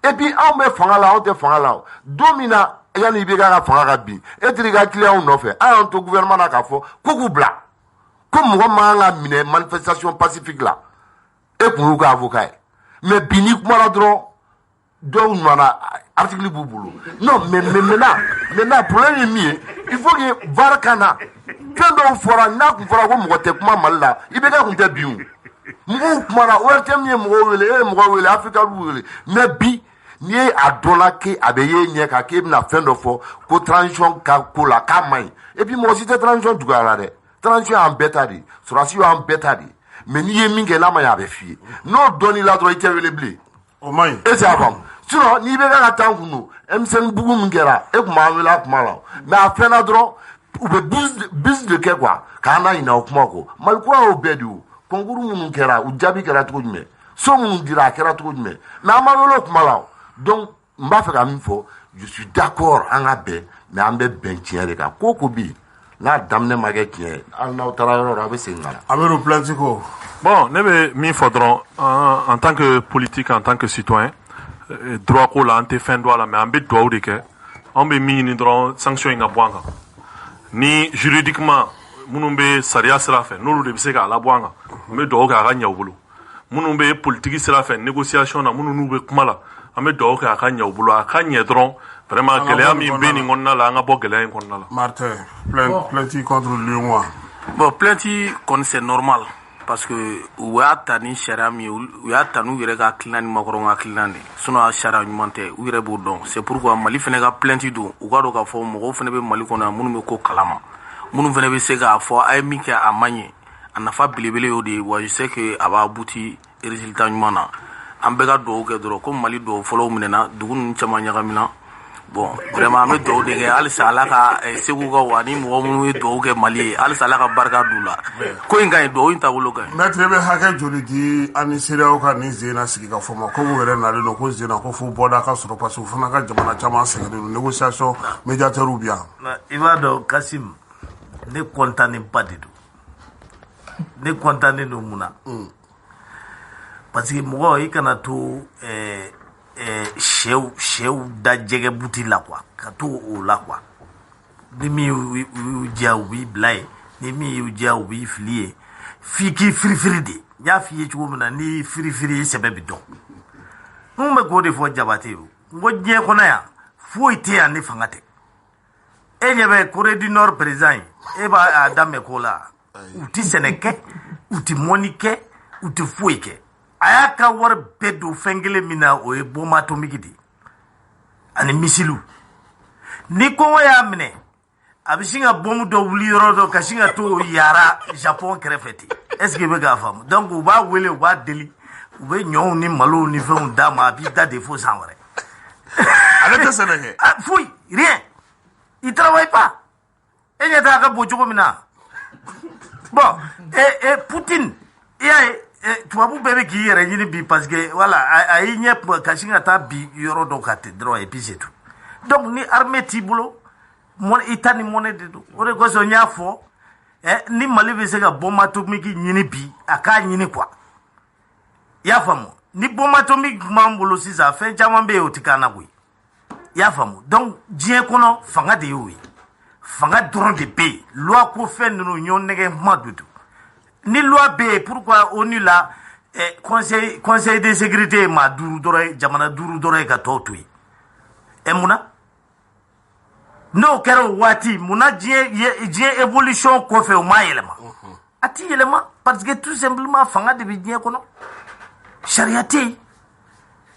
et puis anw bɛ fanga la anw tɛ fanga la don min na yanni i bɛ ka fanga ka bin e tiri ka client nɔfɛ an y'an to gouvernement na k'a fɔ ko k'u bila ko mɔgɔ man kan ka minɛ manifestation pacifique la e kun y'u ka avocat ye mais bi n'i kumana dɔrɔn dɔw nana article b'u bolo non mais maintenant problème ye min ye il faut que VAR ka na fɛn dɔw fɔra n'a kun fɔra ko mɔgɔ tɛ kuma Mali la i bɛ kɛ kun tɛ bin o mɔgɔw kumana ORTM ye mɔgɔw wele e ye mɔgɔw wele Africa b'u wele mais bi n'i ye a dɔnna k'e a bɛ ye ɲɛ kan k'e bɛna fɛn dɔ fɔ ko transition ka ko la k'a man ɲi et puis mɔgɔ si tɛ transition juguya la dɛ transition y'an bɛɛ ta de sɔrɔdasi y'an bɛɛ ta de mais n'i ye min kɛ n'a ma ɲi a bɛ f'i ye n'o dɔnn'i la dɔrɔn i tɛ wele bilen o man ɲi e tɛ a faamu sinon n'i bɛ ka taa kun don M5 bugu min kɛra e tun b'an wele a kuma la mais a fɛnna dɔrɔn u bɛ bus de kɛ quoi k'an na ɲinɛ o kuma kɔ Mali kura y'o bɛɛ de o concours minnu kɛra u jaabi kɛra cogo jumɛn so minnu dira a kɛra cogo jumɛn mais an ma wele o kuma la donc n b'a fɛ ka min fɔ je suis d'accord an ka bɛn mais an bɛ bɛn tiɲɛ de kan ko ko bi n'a daminɛ ma kɛ tiɲɛ ye hali n'aw taara yɔrɔ a bɛ segin ka na. Amiru Plainte ko. Bon ne bɛ min fɔ dɔrɔn en tant que politique en tant que citoyen droit ko la an tɛ fɛn dɔn a la mais an bɛ dugawu de kɛ anw bɛ min ɲini dɔrɔn sanction in ka bɔ an kan ni juridiquement minnu bɛ sariya sira fɛ n'olu de bɛ se k'a labɔ an kan an bɛ dugawu kɛ a ka ɲɛ u bolo minnu bɛ politique sira fɛ négociation na minnu n'u bɛ kuma la an bɛ dugawu kɛ a ka ɲɛ u bolo a ka ɲɛ dɔrɔn vraiment gɛlɛya min bɛ nin kɔnɔna la an ka bɔ gɛlɛya in kɔnɔna la. Martin, plainte contre Lyon. Bon, plainte kɔni c'est normal parce que u y'a ta ni sariya min ye u y'a ta n'u yɛrɛ ka hakilina ni makɔrɔn ka hakilina de sinon a sariya ɲuman tɛ u yɛrɛ b'o dɔn c'est pourquoi Mali fɛnɛ ka plainte don u ka dɔn k'a fɔ mɔgɔw fɛnɛ bɛ Mali kɔnɔ yan minnu bɛ ko kalama minnu fɛnɛ bɛ se k'a fɔ a ye min kɛ a man ɲɛ a nafa belebele y'o de ye wa je sais que a b'a buti résultat ɲuman na an bɛɛ ka dugawu kɛ dɔrɔn ko Mali dugawu fɔlɔw minɛna dugu ninnu caman ɲagamina bon vraiment an bɛ dugawu de kɛ halisa Ala ka segu ka wa ni mɔgɔ minnu ye dugawu kɛ Mali ye halisa Ala ka barika d'u la ko in ka ɲi dugawu in taabolo ka ɲi. Maître bɛ hakɛ joli di an ni CEDEAO ka nin sen na sigi ka fɔ ma ko u yɛrɛ nalen don ko sen na ko fo bɔda ka sɔrɔ parce que u fana ka jamana caman sɛgɛnnen don négociation médiateurs bi yan. I b'a dɔn Kasim ne content ba de don ne content don mun na parce que mɔgɔ i kana to sɛw da jɛgɛ buti la quoi ka to o la quoi ni min y'u diya u b'i bila ye ni min y'u diya u b'i fili ye f'i k'i firifiri de n y'a f'i ye cogo min na ni firifiri sɛbɛ bi dɔn n bɛ k'o de fɔ Jabate ye n ko diɲɛ kɔnɔ yan foyi tɛ yan ni fanga tɛ e ɲɛ bɛ Corée du Nord président ye e b'a daminɛ ko la u ti sɛnɛ kɛ u ti mɔni kɛ u ti foyi kɛ a y'a ka wari bɛɛ don fɛn kelen min na o ye bombe atomique de ani misilu ni kɔngɔ y'a minɛ a bɛ sin ka bombe dɔ wuli yɔrɔ dɔ ka sin ka to yaara Japon kɛrɛfɛ ten est ce que i bɛ k'a faamu donc u b'a wele u b'a deli u bɛ ɲɔw ni malow ni fɛnw d'a ma a b'i da de fo san wɛrɛ ale tɛ sɛnɛ kɛ foyi rien il travaille pas e ɲɛ t'a ka bon cogo min na bon Poutine i y'a ye tubabu bɛɛ bɛ k'i yɛrɛ ɲini bi parce que voilà a y'i ɲɛ ka sin ka taa bi yɔrɔ dɔ ka ten dɔrɔn et puis c'est tout donc ni armée t'i bolo i ta ni monnaie de don o de kosɔn n y'a fɔ ni Mali bɛ se ka bombe atomique ɲini bi a k'a ɲini quoi i y'a faamu ni bombe atomique b'an bolo sisan fɛn caman bɛ yen o tɛ k'an na koyi i y'a faamu donc diɲɛ kɔnɔ fanga de y'o ye fanga dɔrɔn de bɛ yen loi ko fɛn ninnu ɲɔ nɛgɛ kuma de don ni loi bɛ yen pourquoi ONU la conseil de sécurité ye maa 5 dɔrɔn ye jamana 5 dɔrɔn ye ka tɔw to yen mun na n'o kɛra o waati mun na diɲɛ évolution kɔfɛ o m'a yɛlɛma a ti yɛlɛma parce que tout simplement fanga de bɛ diɲɛ kɔnɔ sariya tɛ yen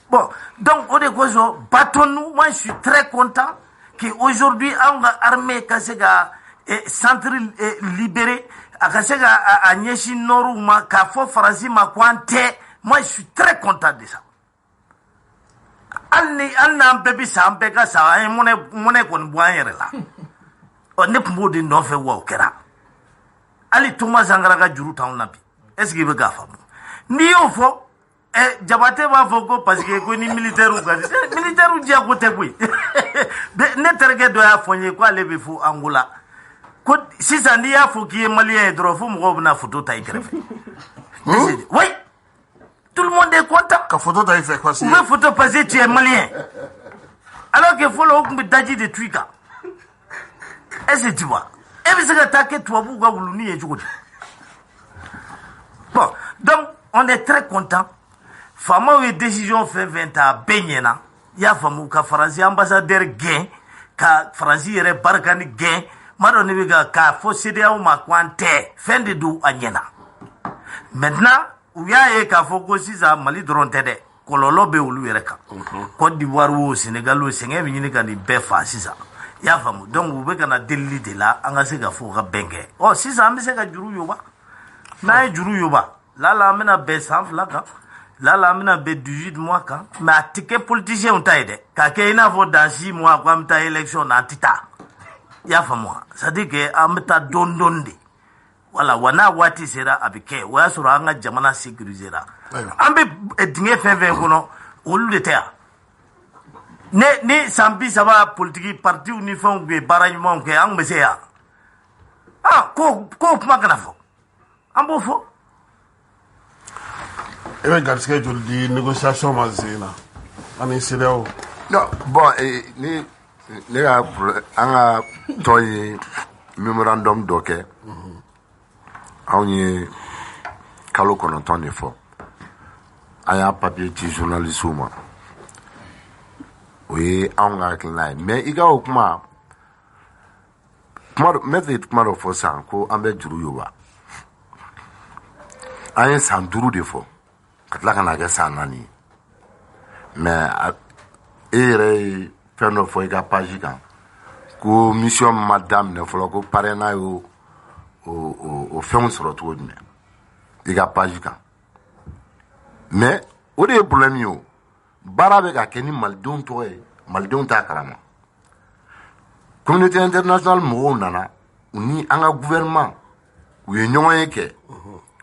bon donc o de kosɔn battons-nous moi je suis très content que aujourd'hui an ka armée ka se ka centre libéré a ka se ka a ɲɛsin nord ma k'a fɔ Faransi ma ko an tɛ moi je suis très content de ça hali n'an bɛɛ bi sa an bɛɛ ka sa an ye mɔnɛ kɔni bɔ an yɛrɛ la ne tun b'o de nɔfɛ wa o kɛra hali Thomas Sankara ka juru t'anw na bi est ce que i bɛ k'a faamu n'i y'o fɔ Jabate b'a fɔ ko parce que ko ni militaire ka militaire diya ko tɛ koyi ne terikɛ dɔ y'a fɔ n ye ko ale bɛ fo Angola ko sisan n'i y'a fɔ k'i ye malien ye dɔrɔn fo mɔgɔw bɛna photo ta i kɛrɛfɛ oui tout le monde est content ka photo ta i fɛ parce que u bɛ photo parce que tu es malien alors que fɔlɔ o tun bɛ daji de tu i kan est-ce que tu vois e bɛ se ka taa kɛ tubabuw ka wuluni ye cogo di bon donc on est très content faamaw ye décision fɛn fɛn ta a bɛɛ ɲɛna i y'a faamu ka Faransi ambassadeur gɛn ka Faransi yɛrɛ barikani gɛn ma dɔn ne bɛ k'a fɔ CEDEAO ma ko an tɛ fɛn de don a ɲɛna maintenant u y'a ye k'a fɔ ko sisan Mali dɔrɔn tɛ dɛ kɔlɔlɔ bɛ olu yɛrɛ kan Côte d'Ivoire o Sénégal o sɛgɛn bɛ ɲini ka nin bɛɛ fa sisan i y'a faamu donc u bɛ ka na delili de la an ka se ka fɔ ka bɛn kɛ sisan an bɛ se ka juru yoba n'an ye juru yoba lala an bɛna bɛn san 2 kan lala an bɛna bɛn 18 mois kan mais a tɛ kɛ politicien ta ye dɛ k'a kɛ i n'a fɔ dans 6 mois ko an bɛ taa élection na an tɛ taa i y'a faamu wa c'est à dire que an bɛ taa dɔɔni dɔɔni de wala wa n'a waati sera a bɛ kɛ o y'a sɔrɔ an ka jamana sécurisé la an bɛ dingɛ fɛn fɛn kɔnɔ olu de tɛ yan ni san 30 politique partiw ni fɛnw tun ye baara ɲumanw kɛ an tun bɛ se yan ko kuma kana fɔ an b'o fɔ. e bɛ garisɛgɛ joli di négociation ma sen na ani CEDEAO. bon ni ne ka an ka tɔn ye memorandum dɔ kɛ anw ye kalo 9 de fɔ an y'a papier ci journalistw ma o ye anw ka hakilina ye mais i ka o kuma mɛtiri kuma dɔ fɔ sisan ko an bɛ juru yoba an ye san 5 de fɔ ka tila ka na kɛ san 4 ye mais e yɛrɛ ye fɛn dɔ fɔ i ka page kan ko mission ma daminɛ fɔlɔ ko parrainage y'o o fɛnw sɔrɔ cogo jumɛn i ka page kan mais o de ye problème ye o baara bɛ ka kɛ ni malidenw tɔgɔ ye malidenw t'a kalama communauté internationale mɔgɔw nana u ni an ka gouvernement u ye ɲɔgɔn ye kɛ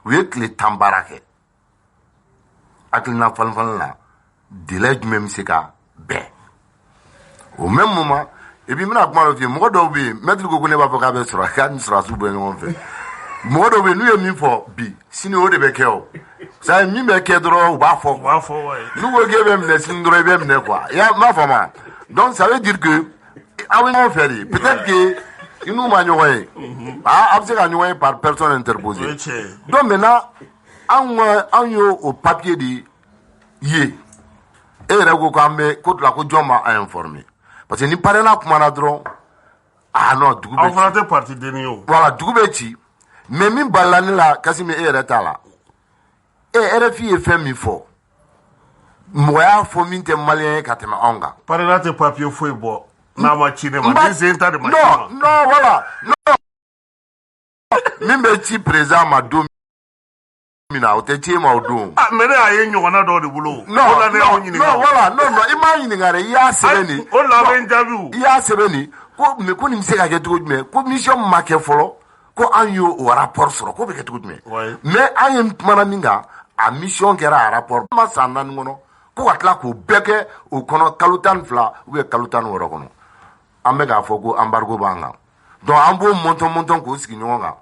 u ye tile 10 baara kɛ hakilina falifali la délai jumɛn bɛ se ka bɛn au même moment et puis n bɛna kuma dɔ f'i ye mɔgɔ dɔw bɛ yen maître ko ne b'a fɔ k'a bɛ sɔrɔ k'a ni sɔrɔdasiw bɛ ɲɔgɔn fɛ mɔgɔ dɔw bɛ yen n'u ye min fɔ bi sini o de bɛ kɛ o ça min bɛ kɛ dɔrɔn u b'a fɔ n'u ko k'e bɛ minɛ sini dɔrɔn i bɛ minɛ quoi i m'a faamu donc ça veut dire que aw bɛ ɲɔgɔn fɛ de peut-être que i n'u ma ɲɔgɔn ye a bɛ se ka ɲɔgɔn ye par personne interposée donc maintenant anw y'o o papier de ye e yɛrɛ ko k'an bɛ ko tila ko jɔn b'a informer parce que ni parrainage kumana dɔrɔn non dugu bɛ ci. aw fana tɛ parti denni ye o. voilà dugu bɛ ci mais min balila ne la Kasimi e yɛrɛ t'a la RFI ye fɛn min fɔ mɔgɔ y'a fɔ min tɛ maliyɛn ye ka tɛmɛ anw kan. parrainage tɛ papier foyi bɔ n'a ma ci ne ma ni sen ta de ma ci ma. non voilà non min bɛ ci président ma don min na o tɛ ci e ma o don. mais ne y'a ye ɲɔgɔnna dɔ de bolo. non voilà non i m'a ɲininka dɛ i y'a sɛbɛn nin. o la bɛ n jaabi o. i y'a sɛbɛn nin ko mais ko nin bɛ se ka kɛ cogo jumɛn ko mission ma kɛ fɔlɔ ko an y'o rapport sɔrɔ ko bɛ kɛ cogo jumɛn. mais an ye kumana min kan a mission kɛra a rapport ma san 4 kɔnɔ ko ka tila k'o bɛɛ kɛ o kɔnɔ kalo 12 ou bien kalo 16 kɔnɔ an bɛ k'a fɔ ko embargo b'an kan donc an b'o mɔntɔn k'o sigi ɲɔgɔn kan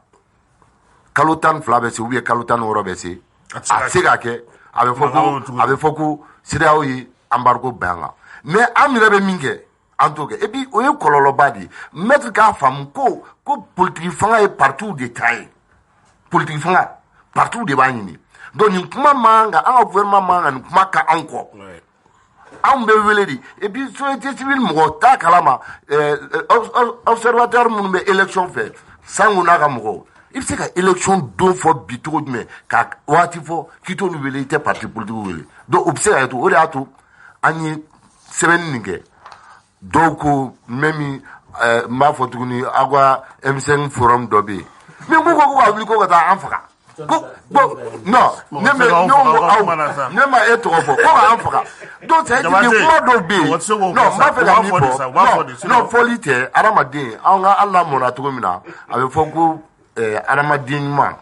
kalo 12 bɛ se ou bien kalo 16 bɛ se a tɛ se ka kɛ a bɛ fɔ ko CEDEAO ye embargo bɛn kan mais an yɛrɛ bɛ min kɛ an t'o kɛ et puis o ye kɔlɔlɔba de ye maître k'a faamu ko politique fanga ye partout de ta ye politique fanga partout de b'a ɲini donc nin kuma man kan an ka gouvernement man kan nin kuma ka anw kɔ anw bɛ wele de et puis société civile mɔgɔ t'a kalama observateur minnu bɛ élection fɛ Sango n'a ka mɔgɔw i bɛ se ka élection don fɔ bi cogo jumɛn ka waati fɔ k'i t'olu wele i tɛ parti politique wele donc o bɛ se ka kɛ to o de y'a to an ye sɛbɛnni nin kɛ dɔw ko même n b'a fɔ tuguni aw ka M5 forum dɔ bɛ yen mais ko ka wuli ko ka taa an faga ko non ne ma e tɔgɔ fɔ ko ka an faga donc c'est dire kuma dɔw bɛ yen non n b'a fɛ ka min fɔ non fɔli tɛ adamaden an ka Ala mɔna cogo min na a bɛ fɔ ko adamaden ɲuman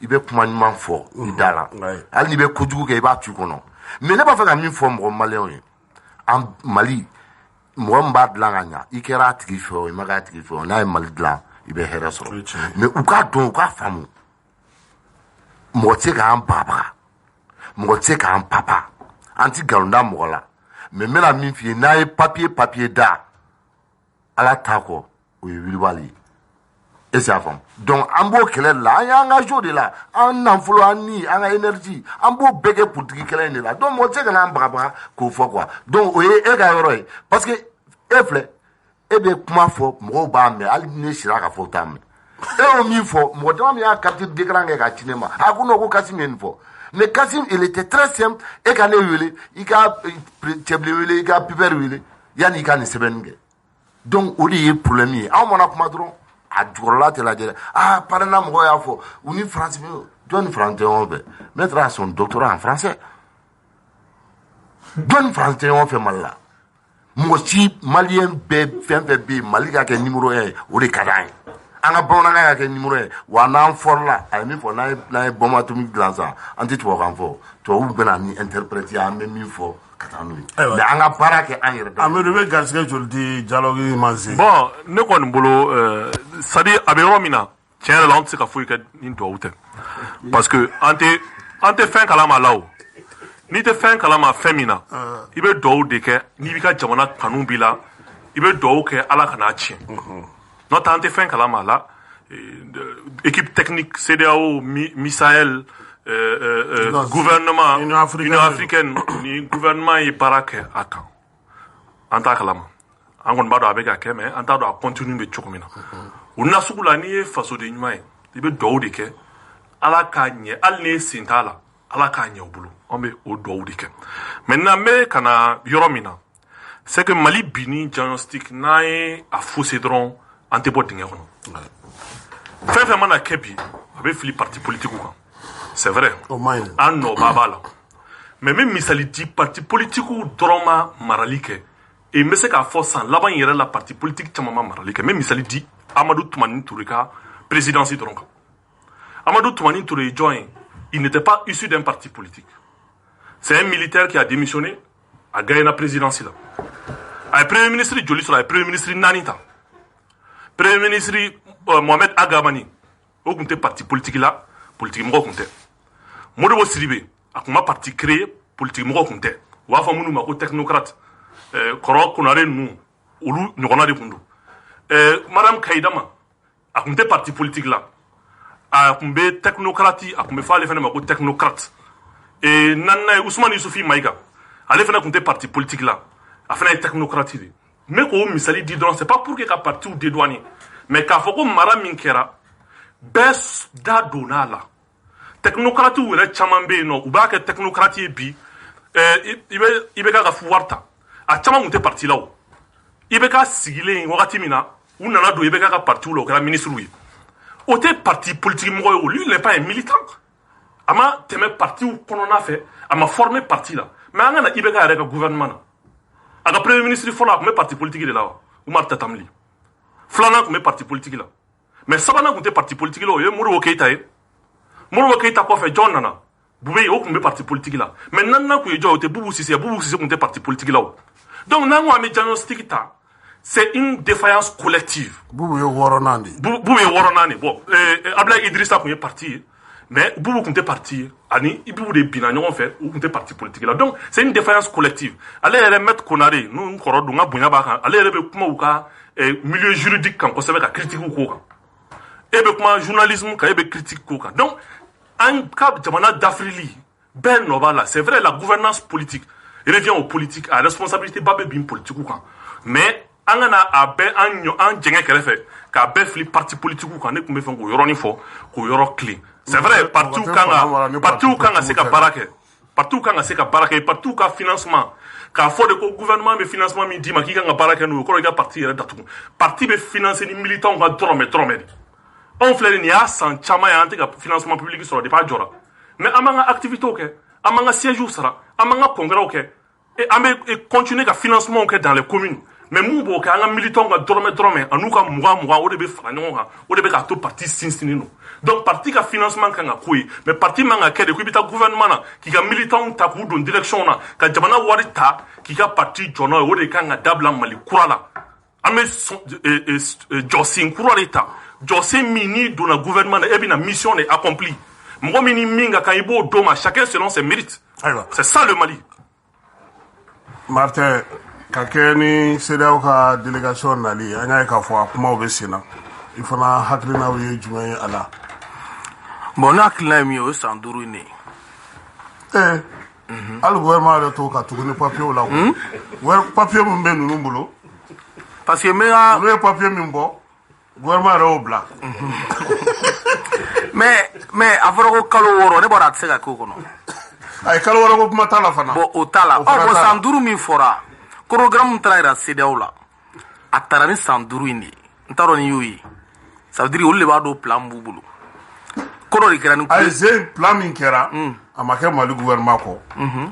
i bɛ kuma ɲuman fɔ i da la hali n'i bɛ kojugu kɛ i b'a tu kɔnɔ mais ne b'a fɛ ka min fɔ mɔgɔ maliyɛnw ye an Mali mɔgɔ min b'a dilan ka ɲa i kɛra a tigi fɛ o i ma k'a tigi fɛ o n'a ye Mali dilan i bɛ hɛrɛ sɔrɔ mais u k'a dɔn u k'a faamu mɔgɔ tɛ se k'an bagabaga mɔgɔ tɛ se k'an papa an ti nkalon da mɔgɔ la mais n bɛna min f'i ye n'a ye papier da Ala t'a kɔ o ye wulibali ye e y'a faamu donc an b'o kɛlɛ de la an y'an engagé o de la an nafolo an ni an ka énergie an b'o bɛɛ kɛ politique kɛlɛ in de la donc mɔgɔ tɛ se ka n'an bagabaga k'o fɔ quoi donc o ye e ka yɔrɔ ye parce que e filɛ e bɛ kuma fɔ mɔgɔw b'a mɛn hali ni ne sira ka fɔ t'a mɛn e y'o min fɔ mɔgɔ caman min y'a carte d'écran kɛ k'a ci ne ma a ko non ko Kassim ye nin fɔ mais Kassim il était très simple e ka ne wele i ka cɛbilen wele i ka pipɛri wele yanni i ka nin sɛbɛnni kɛ donc o de ye problème ye anw mana kuma dɔrɔn a jukɔrɔla tɛ lajɛ dɛ parrainage mɔgɔw y'a fɔ u ni France bɛ jɔn ni France tɛ ɲɔgɔn fɛ maître a son doctorat en français jɔn ni France tɛ ɲɔgɔn fɛ Mali la mɔgɔ si maliyɛn bɛɛ fɛn fɛn bɛ yen Mali ka kɛ numéro 1 ye o de ka d'an ye an ka bamanankan ka kɛ numéro 1 wa n'an fɔrila a ye min fɔ n'an ye bombe atomique dilan sa an tɛ tubabukan fɔ tubabuw bɛna ni interprète an bɛ min fɔ ka taa n'o ye mais an ka baara kɛ an yɛrɛ. Amidu bɛ garisigɛ joli di dialogue ma se. bon ne kɔni bolo c'est à dire a bɛ yɔrɔ min na tiɲɛ yɛrɛ la an tɛ se ka foyi kɛ ni tubabu tɛ parce que an tɛ fɛn kalama la o n'i tɛ fɛn kalama fɛn min na i bɛ dugawu de kɛ n'i b'i ka jamana kanu b'i la i bɛ dugawu kɛ Ala ka n'a tiɲɛ n'o tɛ an tɛ fɛn kalama la équipe technique CEDEAO Misael gouvernement Union africaine ni gouvernement ye baara kɛ a kan an t'a kalama an kɔni b'a dɔn a bɛ ka kɛ mais an t'a dɔn a continue bɛ cogo min na o nasugu la n'i ye fasoden ɲuman ye i bɛ dugawu de kɛ ala k'a ɲɛ hali ni sen t'a la ala k'a ɲɛ u bolo an bɛ o duwawu de kɛ maintenant n bɛ ka na yɔrɔ min na c'est que mali bi ni diagnostic n'an ye a faussé dɔrɔn an tɛ bɔ dingɛ kɔnɔ fɛn fɛn mana kɛ bi a bɛ fili parti politique kan c'est vrai an nɔba b'a la mais n bɛ misali di parti politique dɔrɔn ma marali kɛ et n bɛ se k'a fɔ san laban yɛrɛ la parti politique caman ma marali kɛ n bɛ misali di Amadou Toumani Touré ka présidence dɔrɔn kan Amadou Toumani Touré est joint, il n'était pas issu d'un parti politique. C'est un militaire qui a démissionné, a gagné la présidence là. Le premier ministre Joli Sora, le premier ministre Nanita, le premier ministre Mohamed Agamani, au compte parti politique là, politique mo compte. Modibo Sidibé, a comme parti créé, politique mo compte. Ou a famu mako technocrate, koro konare nou, olu nyokona de kundu. Madame Kaidama, a compte parti politique là. A kun bɛ technocrate a kun bɛ fɔ ale fana ma ko technocrate nanna ye Ousmane Youssoufi Maïga ale fana kun tɛ parti politique la a fana ye technocrate de mais k'o misali di dɔrɔn c'est pas pour que ka parti dédouaner mais k'a fɔ ko mara min kɛra bɛɛ da donna a la technocrate yɛrɛ caman bɛ yen nɔ u b'a kɛ technocrate ye bi i bɛ ka pouvoir ta a caman kun tɛ parti la o i bɛ ka sigilen wagati min na u nana don i bɛ ka parti la o kɛra ministre ye o tɛ parti politique mɔgɔ ye lui il n'est pas un militant a ma tɛmɛ parti kɔnɔna fɛ a ma formé parti la mais an ka na IBK yɛrɛ ka gouvernement na a ka premier ministre fɔlɔ a tun bɛ parti politique de la wa Umar Tatamli filanan tun bɛ parti politique la mais sabanan tun tɛ parti politique la o ye Modibo Keita ye Modibo Keita kɔfɛ jɔn nana Bube o tun bɛ parti politique la mais naaninan tun ye jɔn o tɛ Boubou Cissé tun tɛ parti politique la o donc n'an ko an bɛ diagnostic ta c'est une défaillance collective. Boubou ye wɔɔrɔnan de ye. Boubou ye wɔɔrɔnan de bon Abdoulaye Idrissa tun ye parti ye mais Boubou tun tɛ parti ye ani Boubou de binna ɲɔgɔn fɛ u tun tɛ parti politique la donc c'est une défaillance collective ale yɛrɛ Maître Konare n'u kɔrɔ don n ka bonya b'a kan ale yɛrɛ bɛ kuma u ka milieu juridique kan kosɛbɛ ka critique k'o kan e bɛ kuma journalisme kan e bɛ critique k'o kan donc an ka jamana dafirili bɛɛ nɔ b'a la c'est vrai la gouvernance politique revient aux politiques a responsabilité ba bɛ bin politique kan mais an ka na a bɛɛ an jɛngɛ kɛrɛfɛ k'a bɛɛ fili parti politique kan ne tun bɛ fɛ k'o yɔrɔnin fɔ k'o yɔrɔ clé c'est vrai partiw kan ka se ka baara kɛ partiw kan ka se ka baara kɛ partiw ka financement k'a fɔ de ko gouvernement bɛ financement min d'i ma k'i kan ka baara kɛ n'o ye o kɔrɔ i ka parti yɛrɛ datugu parti bɛ financer ni militants ka dɔrɔmɛ de anw filɛ nin y'a san caman ye an tɛ ka financement public sɔrɔ depuis a jɔra mais an b'an ka activités kɛ an b'an ka sièges sara an b'an ka congrès kɛ et an bɛ continuer ka financement kɛ dans les communes mais mun b'o kɛ an ka militants ka dɔrɔmɛ an'u ka mugan o de bɛ fara ɲɔgɔn kan o de bɛ k'a to parti sinsinnen don donc parti ka financement kan ka k'o ye mais parti man ka kɛ de ko i bɛ taa gouvernement na k'i ka militants ta k'u don direction na ka jamana wari ta k'i ka parti jɔ n'o ye o de kan ka dabila Mali kura la an bɛ jɔsen kura de ta jɔsen min n'i donna gouvernement na e bɛna mission de accompli mɔgɔ min ni min ka kan i b'o d'o ma chacun selon ses mérites c'est ça le Mali. Martin ka kɛ ni CEDEAO ka délégation nali an y'a ye k'a fɔ a kumaw bɛ sen na i fana hakilinaw ye jumɛn ye a la. Bon ne hakilina ye min ye o ye san 5 in de ye. Hali gouvernement yɛrɛ to ka tugu ni papier la ko papier min bɛ ninnu bolo parce que olu ye papier min bɔ gouvernement yɛrɛ y'o bila. mais a fɔra ko kalo 6 ne bɔra a tɛ se ka k'o kɔnɔ. A ye kalo 6 ko kuma t'a la fana. Bon o t'a la bon san 5 min fɔra programme taara yira CEDEAO la a taara ni san 5 in de ye n t'a dɔn ni y'o ye ça veut dire olu de b'a dɔn plan b'u bolo ko dɔ de kɛra ni. ayi plan min kɛra a ma kɛ Mali gouvernement kɔ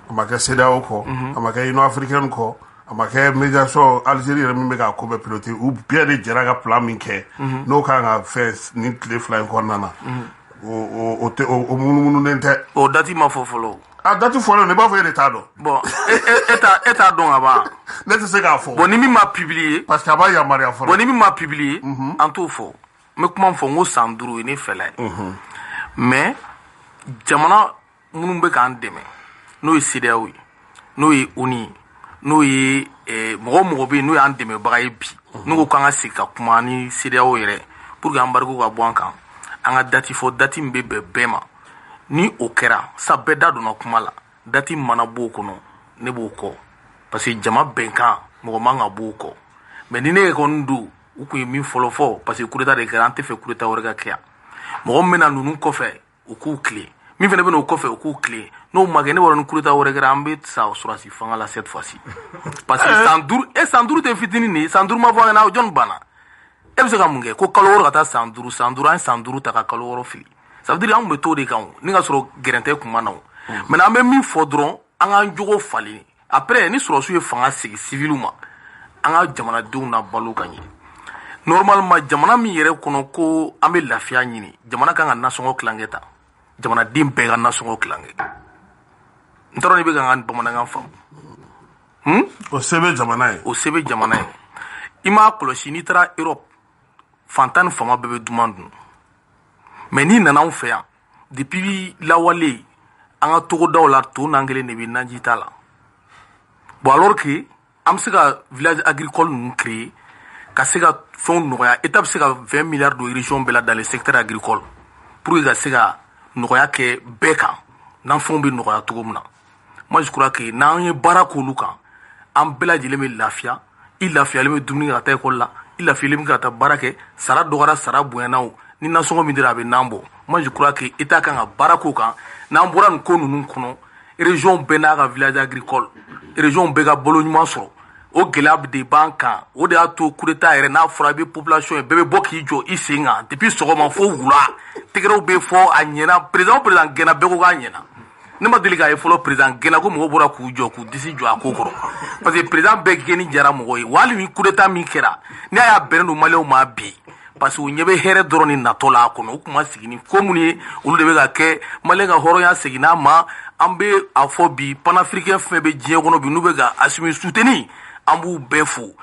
a ma kɛ CEDEAO kɔ a ma kɛ Union africaine kɔ a ma kɛ médiation Algérie yɛrɛ min bɛ k'a ko bɛɛ piloter u bɛɛ de jɛra ka plan min kɛ n'o kan ka fɛn nin tile 2 in kɔnɔna na o munumununen tɛ. o date ma fɔ fɔlɔ. a date fɔlɔ ne b'a fɔ e de t'a dɔn. bon e t'a dɔn ka ban. ne tɛ se k'a fɔ. bon ni min ma publier. parce que a b'a yamaruya fɔlɔ. bon ni min ma publier. an t'o fɔ n bɛ kuma fɔ n ko san 5 ye ne fɛla ye. mais jamana minnu bɛ k'an dɛmɛ n'o ye CEDEAO ye n'o ye ONU ye n'o ye mɔgɔ bɛ yen n'o y'an dɛmɛbaga ye bi n'u ko k'an ka segin ka kuma ni CEDEAO yɛrɛ pour que embargo ka bɔ an kan an ka date fɔ date min bɛ bɛn bɛɛ ma ni o kɛra sa bɛɛ da donna kuma la date mana b'o kɔnɔ ne b'o kɔ parce que jama bɛnkan mɔgɔ man ka b'o kɔ mais ni ne kɔni don u tun ye min fɔlɔ fɔ parce que coup d'état de kɛra an tɛ fɛ coup d'état wɛrɛ ka kɛ yan mɔgɔ min bɛna ninnu kɔfɛ u k'u tilen min fana bɛ n'o kɔfɛ u k'u tilen n'o ma kɛ ne b'a dɔn ni coup d'état wɛrɛ kɛra an bɛ sa sɔrɔsi fanga la cette fois ci parce que san duuru tɛ fitinin de ye san duuru ma fɔ an ɲɛna jɔn banna e bɛ se ka mun kɛ ko kalo wɔɔrɔ ka taa san duuru an ye san duuru ta ka kalo wɔɔrɔ fili ça veut dire an tun bɛ to de kan ni ka sɔrɔ gɛrɛn tɛ kun ma na maintenant an bɛ min fɔ dɔrɔn an k'an jogo falen après ni sɔrɔsiw ye fanga sigi civil ma an ka jamanadenw na balo ka ɲɛ normalement jamana min yɛrɛ kɔnɔ ko an bɛ lafiya ɲini jamana kan ka nasɔngɔ tilankɛ ta jamanaden bɛɛ ka nasɔngɔ tilankɛ n t'a dɔn i bɛ ka n ka bamanankan faamu o se bɛ jamana ye o se bɛ jamana ye i m'a kɔlɔsi n'i taara Europe fantan ni fama bɛɛ bɛ duman dun mais n'i nana anw fɛ yan depuis lawale an ka togodaw la to n'an kelen de bɛ naji t'a la bon alors que an bɛ se ka village agricole ninnu créer ka se ka fɛnw nɔgɔya état bɛ se ka 20 milliards de région bɛɛ la dans le secteur agricole pour que ka se ka nɔgɔya kɛ bɛɛ kan n'an fɛnw bɛ nɔgɔya cogo min na moi je crois que n'an ye baara k'olu kan an bɛɛ lajɛlen bɛ lafiya i lafiyalen bɛ dumuni kɛ ka taa école la i lafiyalen bɛ ka taa baara kɛ sara dɔgɔyara sara bonyana o ni nasɔngɔ min dira a bɛ nan bɔ moi je crois que état kan ka baara k'o kan n'an bɔra nin ko ninnu kɔnɔ région bɛɛ n'a ka village agricole région bɛɛ ka balo ɲuman sɔrɔ o gɛlɛya de b'an kan o de y'a to coup d'état yɛrɛ n'a fɔra i bɛ population ye bɛɛ bɛ bɔ k'i jɔ i sen kan depuis sɔgɔma fo wula tɛgɛrɛw bɛ fɔ a ɲɛna président gɛnna bɛɛ ko k'a ɲɛna ne ma deli k'a ye fɔlɔ président gɛnna ko mɔgɔw bɔra k'u jɔ k'u disi jɔ a ko kɔrɔ parce que président bɛɛ gɛnni jara mɔgɔ ye wa hali ni coup d'état min kɛra n'a y'a bɛnnen don maliyɛnw ma bi parce que u ɲɛ bɛ hɛrɛ dɔrɔn ni natɔ la a kɔnɔ u tun ma sigi ni ko minnu ye olu de bɛ ka kɛ maliyɛn ka hɔrɔnya seginna a ma an bɛ a fɔ bi panafricain fɛn bɛ diɲɛ kɔnɔ bi n'u bɛ ka Assimi soutenir an b'u bɛɛ fo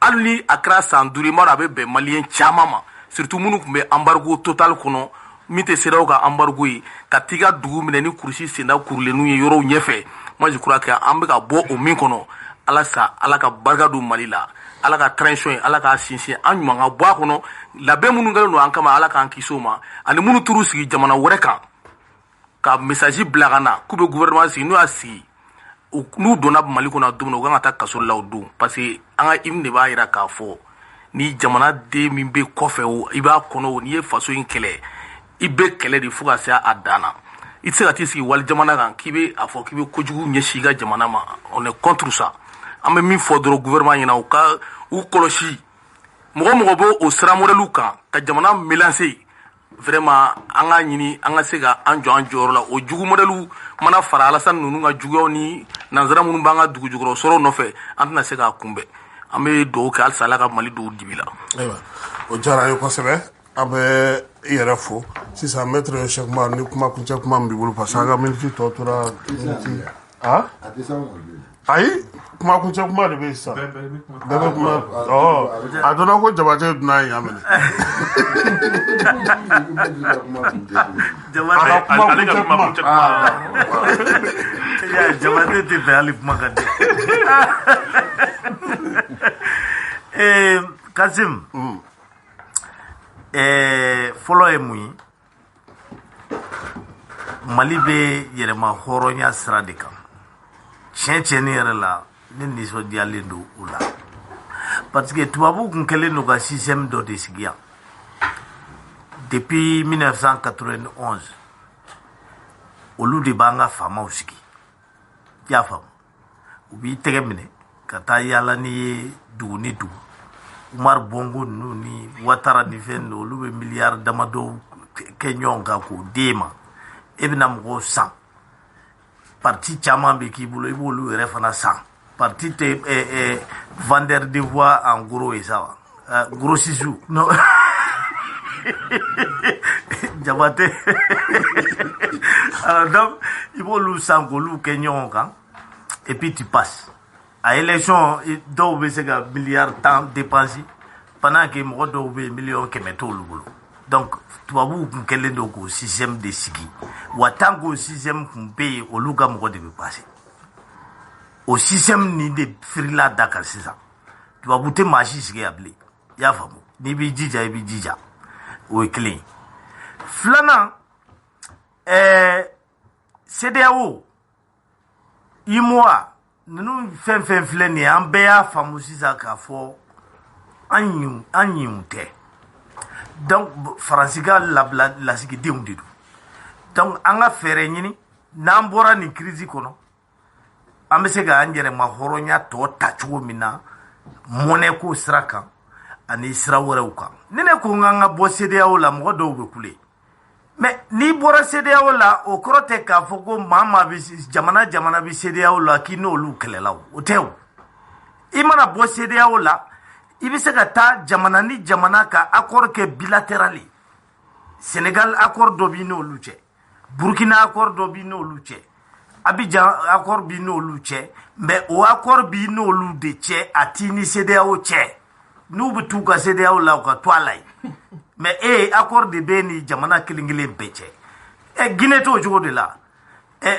hali ni a kɛra san duuru i m'a dɔn a bɛ bɛn maliyɛn caman ma surtout minnu tun bɛ embargo total kɔnɔ min tɛ CEDEAO ka embargo ye ka t'i ka dugu minɛ ni kurusi senda kurulenninw ye yɔrɔw ɲɛfɛ moi je crois que an bɛ ka bɔ o min kɔnɔ ala sa ala ka barika don Mali la ala ka transition ye ala k'a sinsin an ɲuman ka bɔ a kɔnɔ labɛn minnu kɛlen don an kama ala k'an kisi o ma ani minnu t'u sigi jamana wɛrɛ kan ka message bila ka na k'u bɛ gouvernement sigi n'u y'a sigi n'u donna Mali kɔnɔ don min na u kan ka taa kaso la o don parce que an ka hymne de b'a jira k'a fɔ ni jamanaden min bɛ kɔfɛ o i b'a kɔnɔ o n'i ye faso in kɛlɛ i bɛ kɛlɛ de fo ka se a dan na i tɛ se ka t'i sigi wali jamana kan k'i bɛ a fɔ k'i bɛ kojugu ɲɛsin i ka jamana ma on est contre ça an bɛ min fɔ dɔrɔn gouvernement ɲɛna u ka u kɔlɔsi mɔgɔ mɔgɔ bɛ o sira modèle kan ka jamana mélanger vraiment an ka ɲini an ka se ka an jɔ an jɔyɔrɔ la o jugu modèle mana fara Alasani ninnu ka juguyaw ni nanzara minnu b'an ka dugu jukɔrɔ sɔrɔ nɔfɛ an tɛna se k'a kunbɛn an bɛ dugawu kɛ halisa ala ka Mali don dibi la. ayiwa o diyara an ye kosɛbɛ an bɛ i yɛrɛ fo sisan maître Cheikh Umar ni kuma kuncɛ kuma min b'i bolo parce que an ka miniti tɔ tora ayi kuma kuncɛ kuma de bɛ yen sisan bɛɛ bɛ kuma a donna ko Jabate dunan ye yan minɛ Jabate tɛ fɛ hali kuma ka di Kasim fɔlɔ ye mun ye Mali bɛ yɛrɛma hɔrɔnya sira de kan tiɲɛ tiɲɛni yɛrɛ la ne nisɔndiyalen don o la parce que tubabuw kun kɛlen don ka système dɔ de sigi yan depuis 1991 olu de b'an ka faamaw sigi i y'a faamu u b'i tɛgɛ minɛ ka taa yaala n'i ye dugu ni dugu Umar Bongo ninnu ni Ouattara ni fɛn ninnu olu bɛ miliyari damadɔ kɛ ɲɔgɔn kan k'o d'e ma e bɛna mɔgɔw san parti caman bɛ k'i bolo i b'olu yɛrɛ fana san parti tɛ vendeur de voix en gros ye sa wa grossiste non Jabate alors donc i b'olu san k'olu kɛ ɲɔgɔn kan et puis tu passes a élection dɔw bɛ se ka miliyari 10 dépenser pendant que mɔgɔ dɔw bɛ yen miliyɔn 100 t'olu bolo donc tubabuw kun kɛlen don k'o système de sigi wa tant qu'o système kun bɛ yen olu ka mɔgɔ de bɛ passer o système nin de firila da kan sisan tubabu tɛ maa si sigi yan bilen i y'a faamu n'i b'i jija i b'i jija o ye kelen ye filanan CEDEAO UEMOA ninnu fɛn fɛn filɛ nin ye an bɛɛ y'a faamu sisan k'a fɔ an ɲinw tɛ donc Faransi ka lasigidenw de don donc an ka fɛɛrɛ ɲini n'an bɔra nin crise kɔnɔ an bɛ se ka an yɛrɛma hɔrɔnya tɔ ta cogo min na mɔnɛ ko sira kan ani sira wɛrɛw kan ni ne ko n ka n ka bɔ CEDEAO la mɔgɔ dɔw bɛ kule mais n'i bɔra CEDEAO la o kɔrɔ tɛ k'a fɔ ko maa maa bɛ jamana bɛ CEDEAO la k'i n'olu kɛlɛla o tɛ o i mana bɔ CEDEAO la i bɛ se ka taa jamana ni jamana ka accord kɛ bilatéral ye Sénégal accord dɔ b'i n'olu cɛ Burkina accord dɔ b'i n'olu cɛ Abidjan accord b'i n'olu cɛ mais o accord b'i n'olu de cɛ a t'i ni CEDEAO cɛ n'u bɛ t'u ka CEDEAO la u ka to a la yen mais accord de bɛ ni jamana kelen kelen bɛɛ cɛ Guinée t'o cogo de la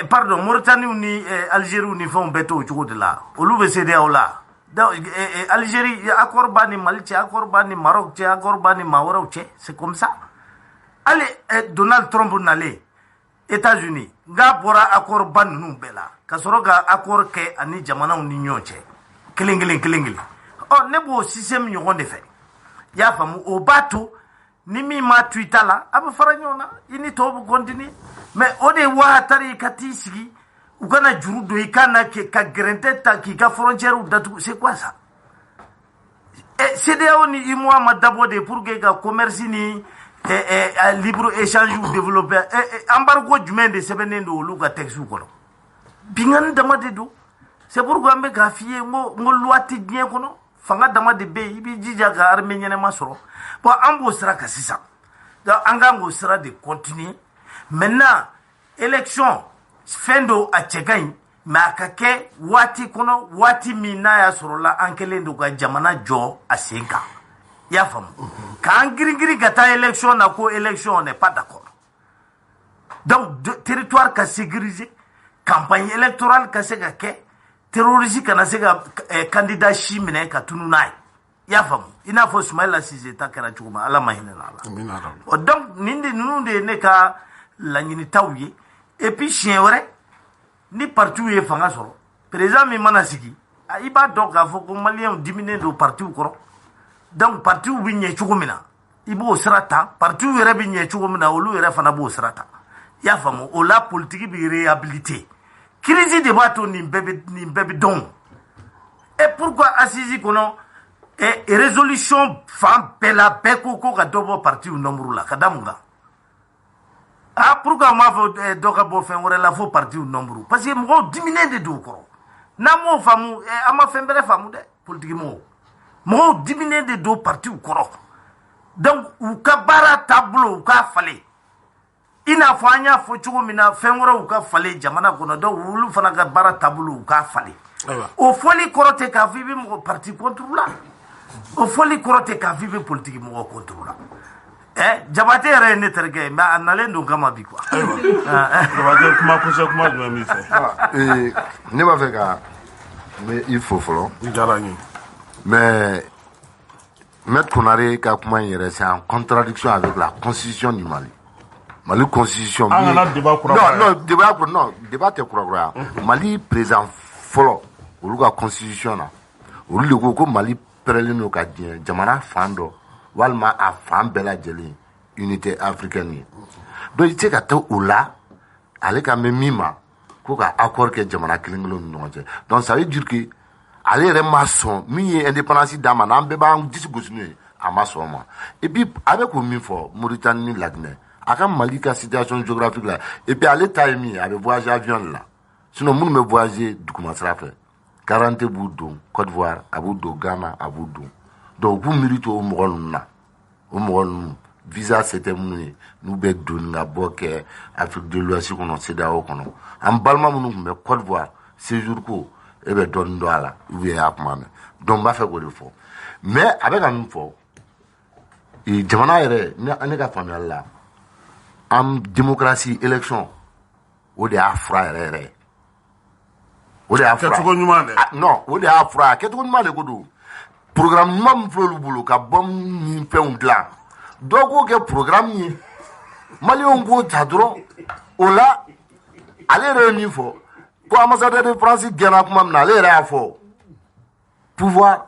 pardon Mauritanie ni Algérie ni fɛnw bɛɛ t'o cogo de la olu bɛ CEDEAO la donc Algérie accord b'a ni Mali cɛ accord b'a ni Maroc cɛ accord b'a ni maa wɛrɛw cɛ c'est comme ça allez Donald Trump nalen États-Unis n'a bɔra accord ba ninnu bɛɛ la ka sɔrɔ ka accord kɛ ani jamanaw ni ɲɔgɔn cɛ kelen kelen ne b'o système ɲɔgɔn de fɛ i y'a faamu o b'a to ni min ma to i ta la a bɛ fara ɲɔgɔn na i ni tɔw bɛ continuer mais o de ye wahatari ka t'i sigi u kana juru don i kan na ka gɛrɛntɛ ta k'i ka frontière datugu c'est quoi ça CEDEAO ni UEMOA ma dabɔ de pour que ka commerce ni libre échange développer embargo jumɛn de sɛbɛnnen don olu ka texte kɔnɔ bingani dama de don c'est pourquoi an bɛ k'a f'i ye n ko loi tɛ diɲɛ kɔnɔ fanga dama de bɛ yen i b'i jija ka armée ɲɛnama sɔrɔ bon an b'o sira kan sisan donc an kan k'o sira de continuer maintenant élection fɛn do a cɛ ka ɲi mais a ka kɛ waati kɔnɔ waati min n'a y'a sɔrɔ la an kɛlen don ka jamana jɔ a sen kan i y'a faamu k'an girin ka taa élection na ko élection on n'est pas d'accord donc territoire ka sécuriser campagne électorale ka se ka kɛ terroriste kana se ka candidat si minɛ ka tunu n'a ye i y'a faamu i n'a fɔ Sumayila Sise ta kɛra cogo min ala ma hinɛ la donc ninnu de ye ne ka laɲinitaw ye et puis siɲɛ wɛrɛ ni partiw ye fanga sɔrɔ président min mana sigi i b'a dɔn k'a fɔ ko maliyɛnw diminen don partiw kɔrɔ donc partiw bɛ ɲɛ cogo min na i b'o sira ta partiw yɛrɛ bɛ ɲɛ cogo min na olu yɛrɛ fana b'o sira ta i y'a faamu o la politique bɛ réhabiliter crise de b'a to nin bɛɛ bɛ dɔn et pourquoi assise kɔnɔ résolution fan bɛɛ la bɛɛ ko ka dɔ bɔ partiw nombre la ka da mun kan pourquoi m'a fɔ dɔ ka bɔ fɛn wɛrɛ la fo partiw nombre parce que mɔgɔw diminen de don o kɔrɔ n'an m'o faamu an ma fɛn bɛrɛ faamu dɛ politique mɔgɔw diminen de don partiw kɔrɔ donc u ka baara taabolo u k'a falen i n'a fɔ an y'a fɔ cogo min na fɛn wɛrɛw ka falen jamana kɔnɔ donc olu fana ka baara taabolo u k'a falen o fɔli kɔrɔ tɛ k'a fɔ i bɛ mɔgɔ parti contre la o fɔli kɔrɔ tɛ k'a fɔ i bɛ politique mɔgɔ contre la Jabate yɛrɛ ye ne terikɛ ye mais a nalen don kama bi quoi Jabate kuma kuncɛ kuma jumɛn b'i fɛ ne b'a fɛ ka i fo fɔlɔ i diyara n ye mais Maître Konare ka kuma in yɛrɛ c'est en contradiction avec la constitution du Mali constitution an kana débat kura non débat tɛ kurakuraya Mali président fɔlɔ olu ka constitution na olu de ko Mali pɛrɛlen don ka diɲɛ jamana fan dɔ walima a fan bɛɛ lajɛlen unité africaine ye donc i tɛ ka taa o la ale ka mɛn min ma ko ka accord kɛ jamana kelen kelen ni ɲɔgɔn cɛ donc ça veut dire que ale yɛrɛ ma sɔn min ye indépendance d'a ma n'an bɛɛ b'an disi gosi n'o ye a ma sɔn o ma et puis a bɛ k'o min fɔ Mauritanie ni La Guinée a ka Mali ka situation géographique la et puis ale ta ye min ye a bɛ voyager avion de la sinon minnu bɛ voyager duguma sira fɛ Garante b'u don Côte d'Ivoire a b'u don Ghana a b'u don donc u b'u miiri to o mɔgɔ ninnu na o mɔgɔ ninnu visa c'était minnu ye n'u bɛ doni ka bɔ kɛ Afrique de l'Ouest kɔnɔ CEDEAO kɔnɔ an balima minnu tun bɛ Côte d'Ivoire séjour ko e bɛ dɔɔnin dɔn a la ou bien a kuma mɛn donc n b'a fɛ k'o de fɔ mais a bɛ ka min fɔ jamana yɛrɛ ne ka faamuyali la an démocratie élection o de y'a fura yɛrɛ yɛrɛ o de y'a fura kɛcogo ɲuman dɛ non o de y'a fura kɛcogo ɲuman de ko don programme ɲuman min filɛ olu bolo ka bombe ni fɛnw dilan dɔw k'o kɛ programme ye maliyɛnw k'o ta dɔrɔn o la ale yɛrɛ ye min fɔ ko ambassadeur de France gɛnna kuma min na ale yɛrɛ y'a fɔ pouvoir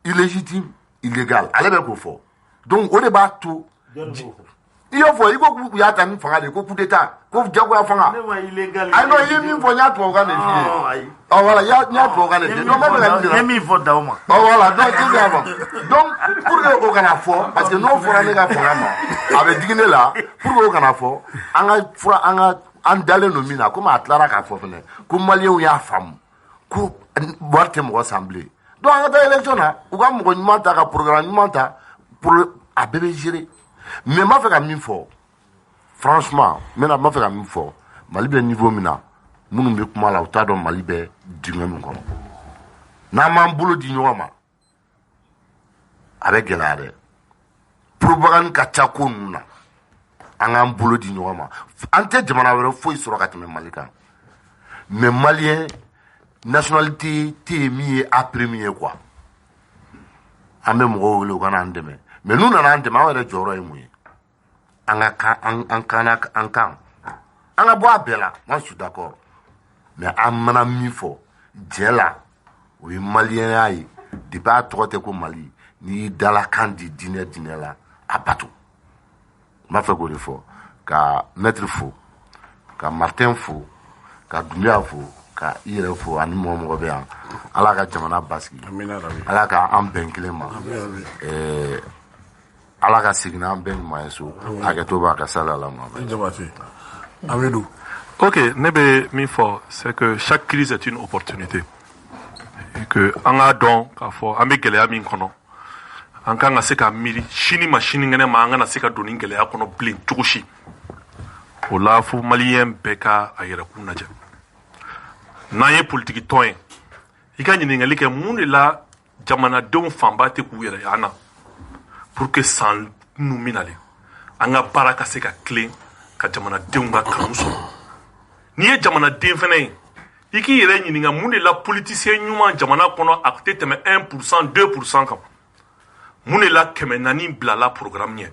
illégitime illégal ale bɛ k'o fɔ donc o de b'a to iyo fo iko ku ya tan fanga de ko coup d'état ko jago ya fanga ay no yemi fo nya to ga ne fi oh voilà ya nya to ga ne no ma la ni yemi fo da uma oh voilà donc c'est ça donc pour que o kana fo parce que no fo ne ga fo ma avec digine là pour que o kana fo anga an dale no mina ko ma atlara ka fo fene ko malien ya fam ko warte mo assemblée donc anga ta élection na u ga mo nyuma ta ka programme nyuma ta pour a bébé gérer mais m'a fait ka min fo franchement mena m'a fait ka min fo Mali be niveau mina munu be kuma la u ta don Mali be dinga min kono na man bolo di nyoma ma avec gelare propagande ka cha ko nuna an bolo di nyoma ma ante jamana wɛrɛ foyi sɔrɔ ka tɛmɛ Mali kan mais malien nationalité te mi ye a premier quoi an be mɔgɔw wele u kana an dɛmɛ mais nous nana an dɛmɛ an yɛrɛ jɔyɔrɔ ye mun ye an kan an ka bɔ a bɛɛ la moi je suis d'accord mais an mana min fɔ jɛ la o ye maliyɛnya ye depuis a tɔgɔ tɛ ko Mali n'i y'i dala kan di diinɛ la a bato n b'a fɛ k'o de fɔ ka maître fo ka Martin fo ka Dunbiya fo ka i yɛrɛ fo ani mɔgɔ bɛ yan ala ka jamana basigi ala ka an bɛn kelen ma ala ka segin an bɛɛ ɲuman ye so hakɛto b'a ka sala la ma Amidou. Ok, nebe minfo, c'est que chaque crise est une opportunité. Et que anga don ka fo ambe geleya min kono. Anka nga se ka miri shini machine ngene ma anga na se ka doni geleya kono blin tukushi. O la fu malien beka ayera kunaje. Na ye politique toyen. Ika nyini ngali ke mun la jamana don famba te ku yere yana. Pour que sans nous minale. Anga baraka se ka clean ka jamana denw ka kanu sɔrɔ n'i ye jamana den fɛnɛ ye i k'i yɛrɛ ɲininka mun de la politicien ɲuman jamana kɔnɔ a tɛ tɛmɛ 1% 2% kan mun de la 400 bilala programme ɲɛ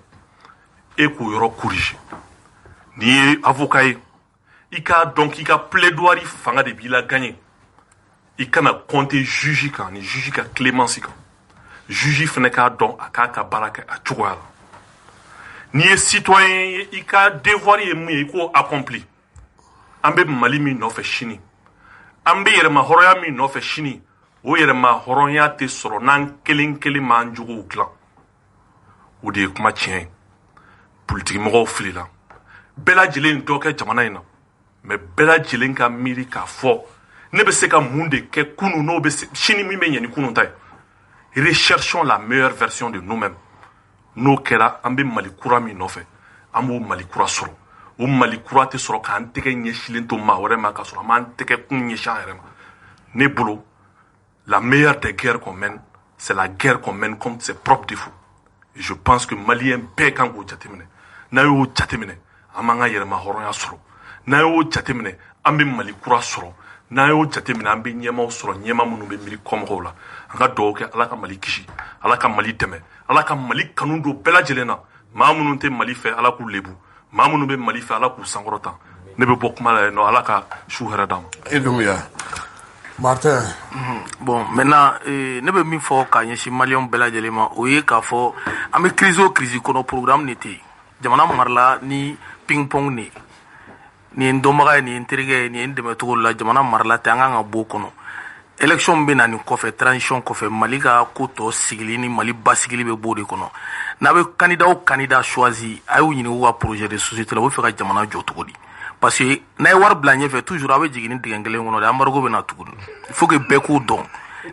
e k'o yɔrɔ corriger n'i ye avocat ye i k'a dɔn k'i ka plaidoirie fanga de b'i la gagner i kana compter juge kan ni juge ka clémence kan juge fɛnɛ k'a dɔn a k'a ka baara kɛ a cogoya la n'i ye citoyen ye i ka devoir ye mun ye i k'o accompli an bɛ Mali min nɔfɛ sini an bɛ yɛrɛma hɔrɔnya min nɔfɛ sini o yɛrɛma hɔrɔnya tɛ sɔrɔ n'an kelen kelen m'an jogow dilan o de ye kuma tiɲɛ ye politiki mɔgɔw filila bɛɛ lajɛlen dɔ kɛ jamana in na mais bɛɛ lajɛlen ka miiri k'a fɔ ne bɛ se ka mun de kɛ kunu n'o bɛ sini min bɛ ɲɛ ni kunun ta ye recherchons la meilleure version de nous-mêmes n'o kɛra an bɛ Mali kura min nɔfɛ an b'o Mali kura sɔrɔ o Mali kura tɛ sɔrɔ k'an tɛgɛ ɲɛsilen to maa wɛrɛ ma k'a sɔrɔ an m'an tɛgɛ kun ɲɛsin an yɛrɛ ma ne bolo la meilleure des guerres qu'on mène c'est la guerre qu'on mène contre ses propres défauts et je pense que malien bɛɛ kan k'o jateminɛ n'a y'o jateminɛ an b'an ka yɛrɛma hɔrɔnya sɔrɔ n'a y'o jateminɛ an bɛ Mali kura sɔrɔ n'a y'o jateminɛ an bɛ ɲɛmaw sɔrɔ ɲɛma minnu bɛ miiri kɔmɔgɔw la an ka dugawu kɛ ala ka Mali kisi ala ka Mali dɛmɛ ala ka Mali kanu don bɛɛ lajɛlen na maa minnu tɛ Mali fɛ ala k'u lebu maa minnu bɛ Mali fɛ ala k'u sankɔrɔta ne bɛ bɔ kuma la yen nɔ ala ka su hɛrɛ d'an ma. Idoumbia. Martin. Bon, maintenant ne bɛ min fɔ ka ɲɛsin maliyɛnw bɛɛ lajɛlen ma o ye k'a fɔ an bɛ crise o crise kɔnɔ programme de tɛ yen jamana marala ni ping pong de nin ye n dɔnbaga ye nin ye n terikɛ ye nin ye n dɛmɛ cogo la jamana marala tɛ an kan ka bɔ o kɔnɔ élection bɛ na nin kɔfɛ transition kɔfɛ Mali ka ko tɔ sigili ni Mali basigili bɛ bɔ o de kɔnɔ n'a bɛ candidat o candidat choisi a y'u ɲininka u ka projet de société la u bɛ fɛ ka jamana jɔ cogo di parce que n'a ye wari bila ɲɛfɛ toujours a bɛ jigin ni dingɛ kelen kɔnɔ de embargo bɛ na tuguni il faut que bɛɛ k'o dɔn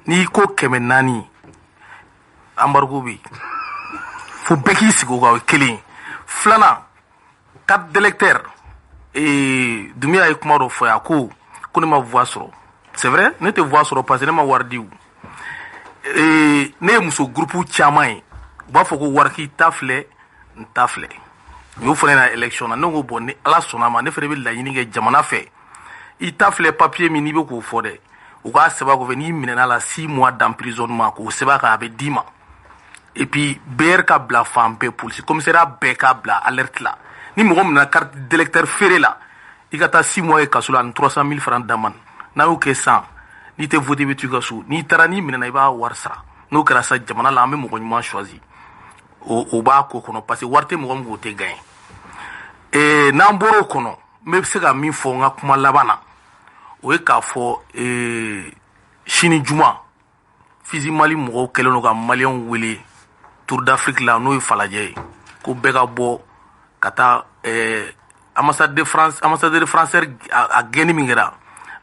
n'i ko 400 embargo bɛ yen fo bɛɛ k'i sigi o kan o ye kelen ye filanan carte d'électeur Dunbiya ye kuma dɔ fɔ yan ko ne ma voix sɔrɔ c'est vrai ne tɛ voix sɔrɔ parce que ne ma wari di ne ye muso groupe caman ye u b'a fɔ ko wari k'i ta filɛ n ta filɛ u y'o fɔ ne na élection na ne ko bon ni ala sɔnna ma ne fana bɛ laɲini kɛ jamana fɛ i ta filɛ papier min n'i bɛ k'o fɔ dɛ u k'a sɛbɛn kɔfɛ n'i minɛna la 6 mois d'emprisonnement k'o sɛbɛn kan a bɛ d'i ma et puis BR ka bila fan bɛɛ police commissariat bɛɛ k'a bila alerte la ni mɔgɔ minɛ carte d'électeur feere la i ka taa 6 mois ye kaso la ani 300 000 francs d'amende n'a y'o kɛ san n'i tɛ voter bɛ to i ka so n'i taara n'i minɛna i b'a wari sara n'o kɛra sa jamana la an bɛ mɔgɔ ɲuman choisi o b'a ko kɔnɔ parce que wari tɛ mɔgɔ min k'o tɛ gagner n'an bɔra o kɔnɔ n bɛ se ka min fɔ n ka kuma laban na o ye k'a fɔ sini juma Fizi Mali mɔgɔw kɛlen don ka maliyɛnw wele Tour d'Afrique la n'o ye falajɛ ye ko bɛɛ ka bɔ ka taa ambassadeur français a gɛnni min kɛra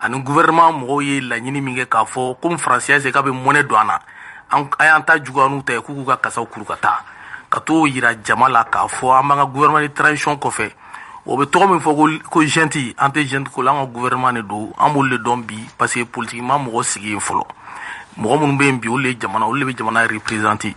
ani gouvernement mɔgɔw ye laɲini min kɛ k'a fɔ comme faransiya se k'a bɛ monnaie don an na a y'an ta juguya n'u ta ye k'u k'u ka kasaw kuru ka taa ka t'o yira jama la k'a fɔ an b'an ka gouvernement de transition kɔfɛ o bɛ tɔgɔ min fɔ ko genti an tɛ genti ko la an ka gouvernement de don an b'olu de dɔn bi parce que politiquement mɔgɔ sigi yen fɔlɔ mɔgɔ minnu bɛ yen bi olu de bɛ jamana représenter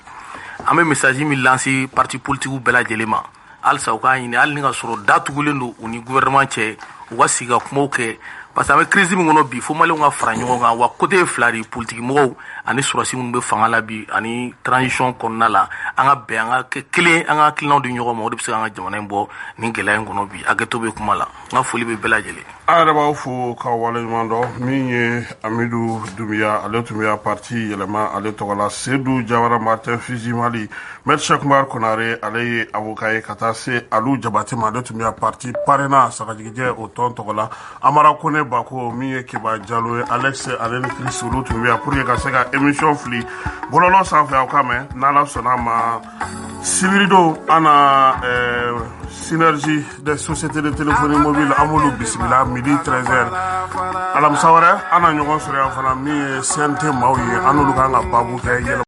an bɛ message min lancer parti politique bɛɛ lajɛlen ma halisa u k'a ɲini hali ni ka sɔrɔ da tugulen don u ni gouvernement cɛ u ka sigi ka kumaw kɛ parce que an bɛ crise min kɔnɔ bi fo maliyɛnw ka fara ɲɔgɔn kan wa côté ye fila de politique mɔgɔw ani sɔrɔsi minnu bɛ fanga la bi ani transition kɔnɔna la an ka bɛn an ka kɛ kelen an ka hakilinaw di ɲɔgɔn ma o de bɛ se k'an ka jamana in bɔ nin gɛlɛya in kɔnɔ bi hakɛto bɛ kuma la n ka foli bɛ bɛɛ lajɛlen. an yɛrɛ b'aw fo k'aw waleɲuman dɔn min ye Amidu Dunbiya ale tun bɛ parti yɛlɛma ale tɔgɔ la Seydou Jawara Martin Fizi Mali Maître Cheikh Umaru Konare ale ye avocat ye ka taa se Alu Jabate ma ale tun bɛ parti parrainage sagajigijɛ o tɔn tɔgɔ la Amara Kone Bako min ye Keba Jalo ye Alex ale ni Chris olu tun bɛ pour que ka se ka émission fili bɔlɔlɔ sanfɛ aw ka mɛn n'Ala sɔnna ma sibiri don an na synergie des sociétés de téléphonie mobile an b'olu bisimila midi 13h alamisa wɛrɛ an na ɲɔgɔn sɔrɔ yan fana min ye CNT maaw ye an n'olu kan ka baabu kɛ yɛlɛma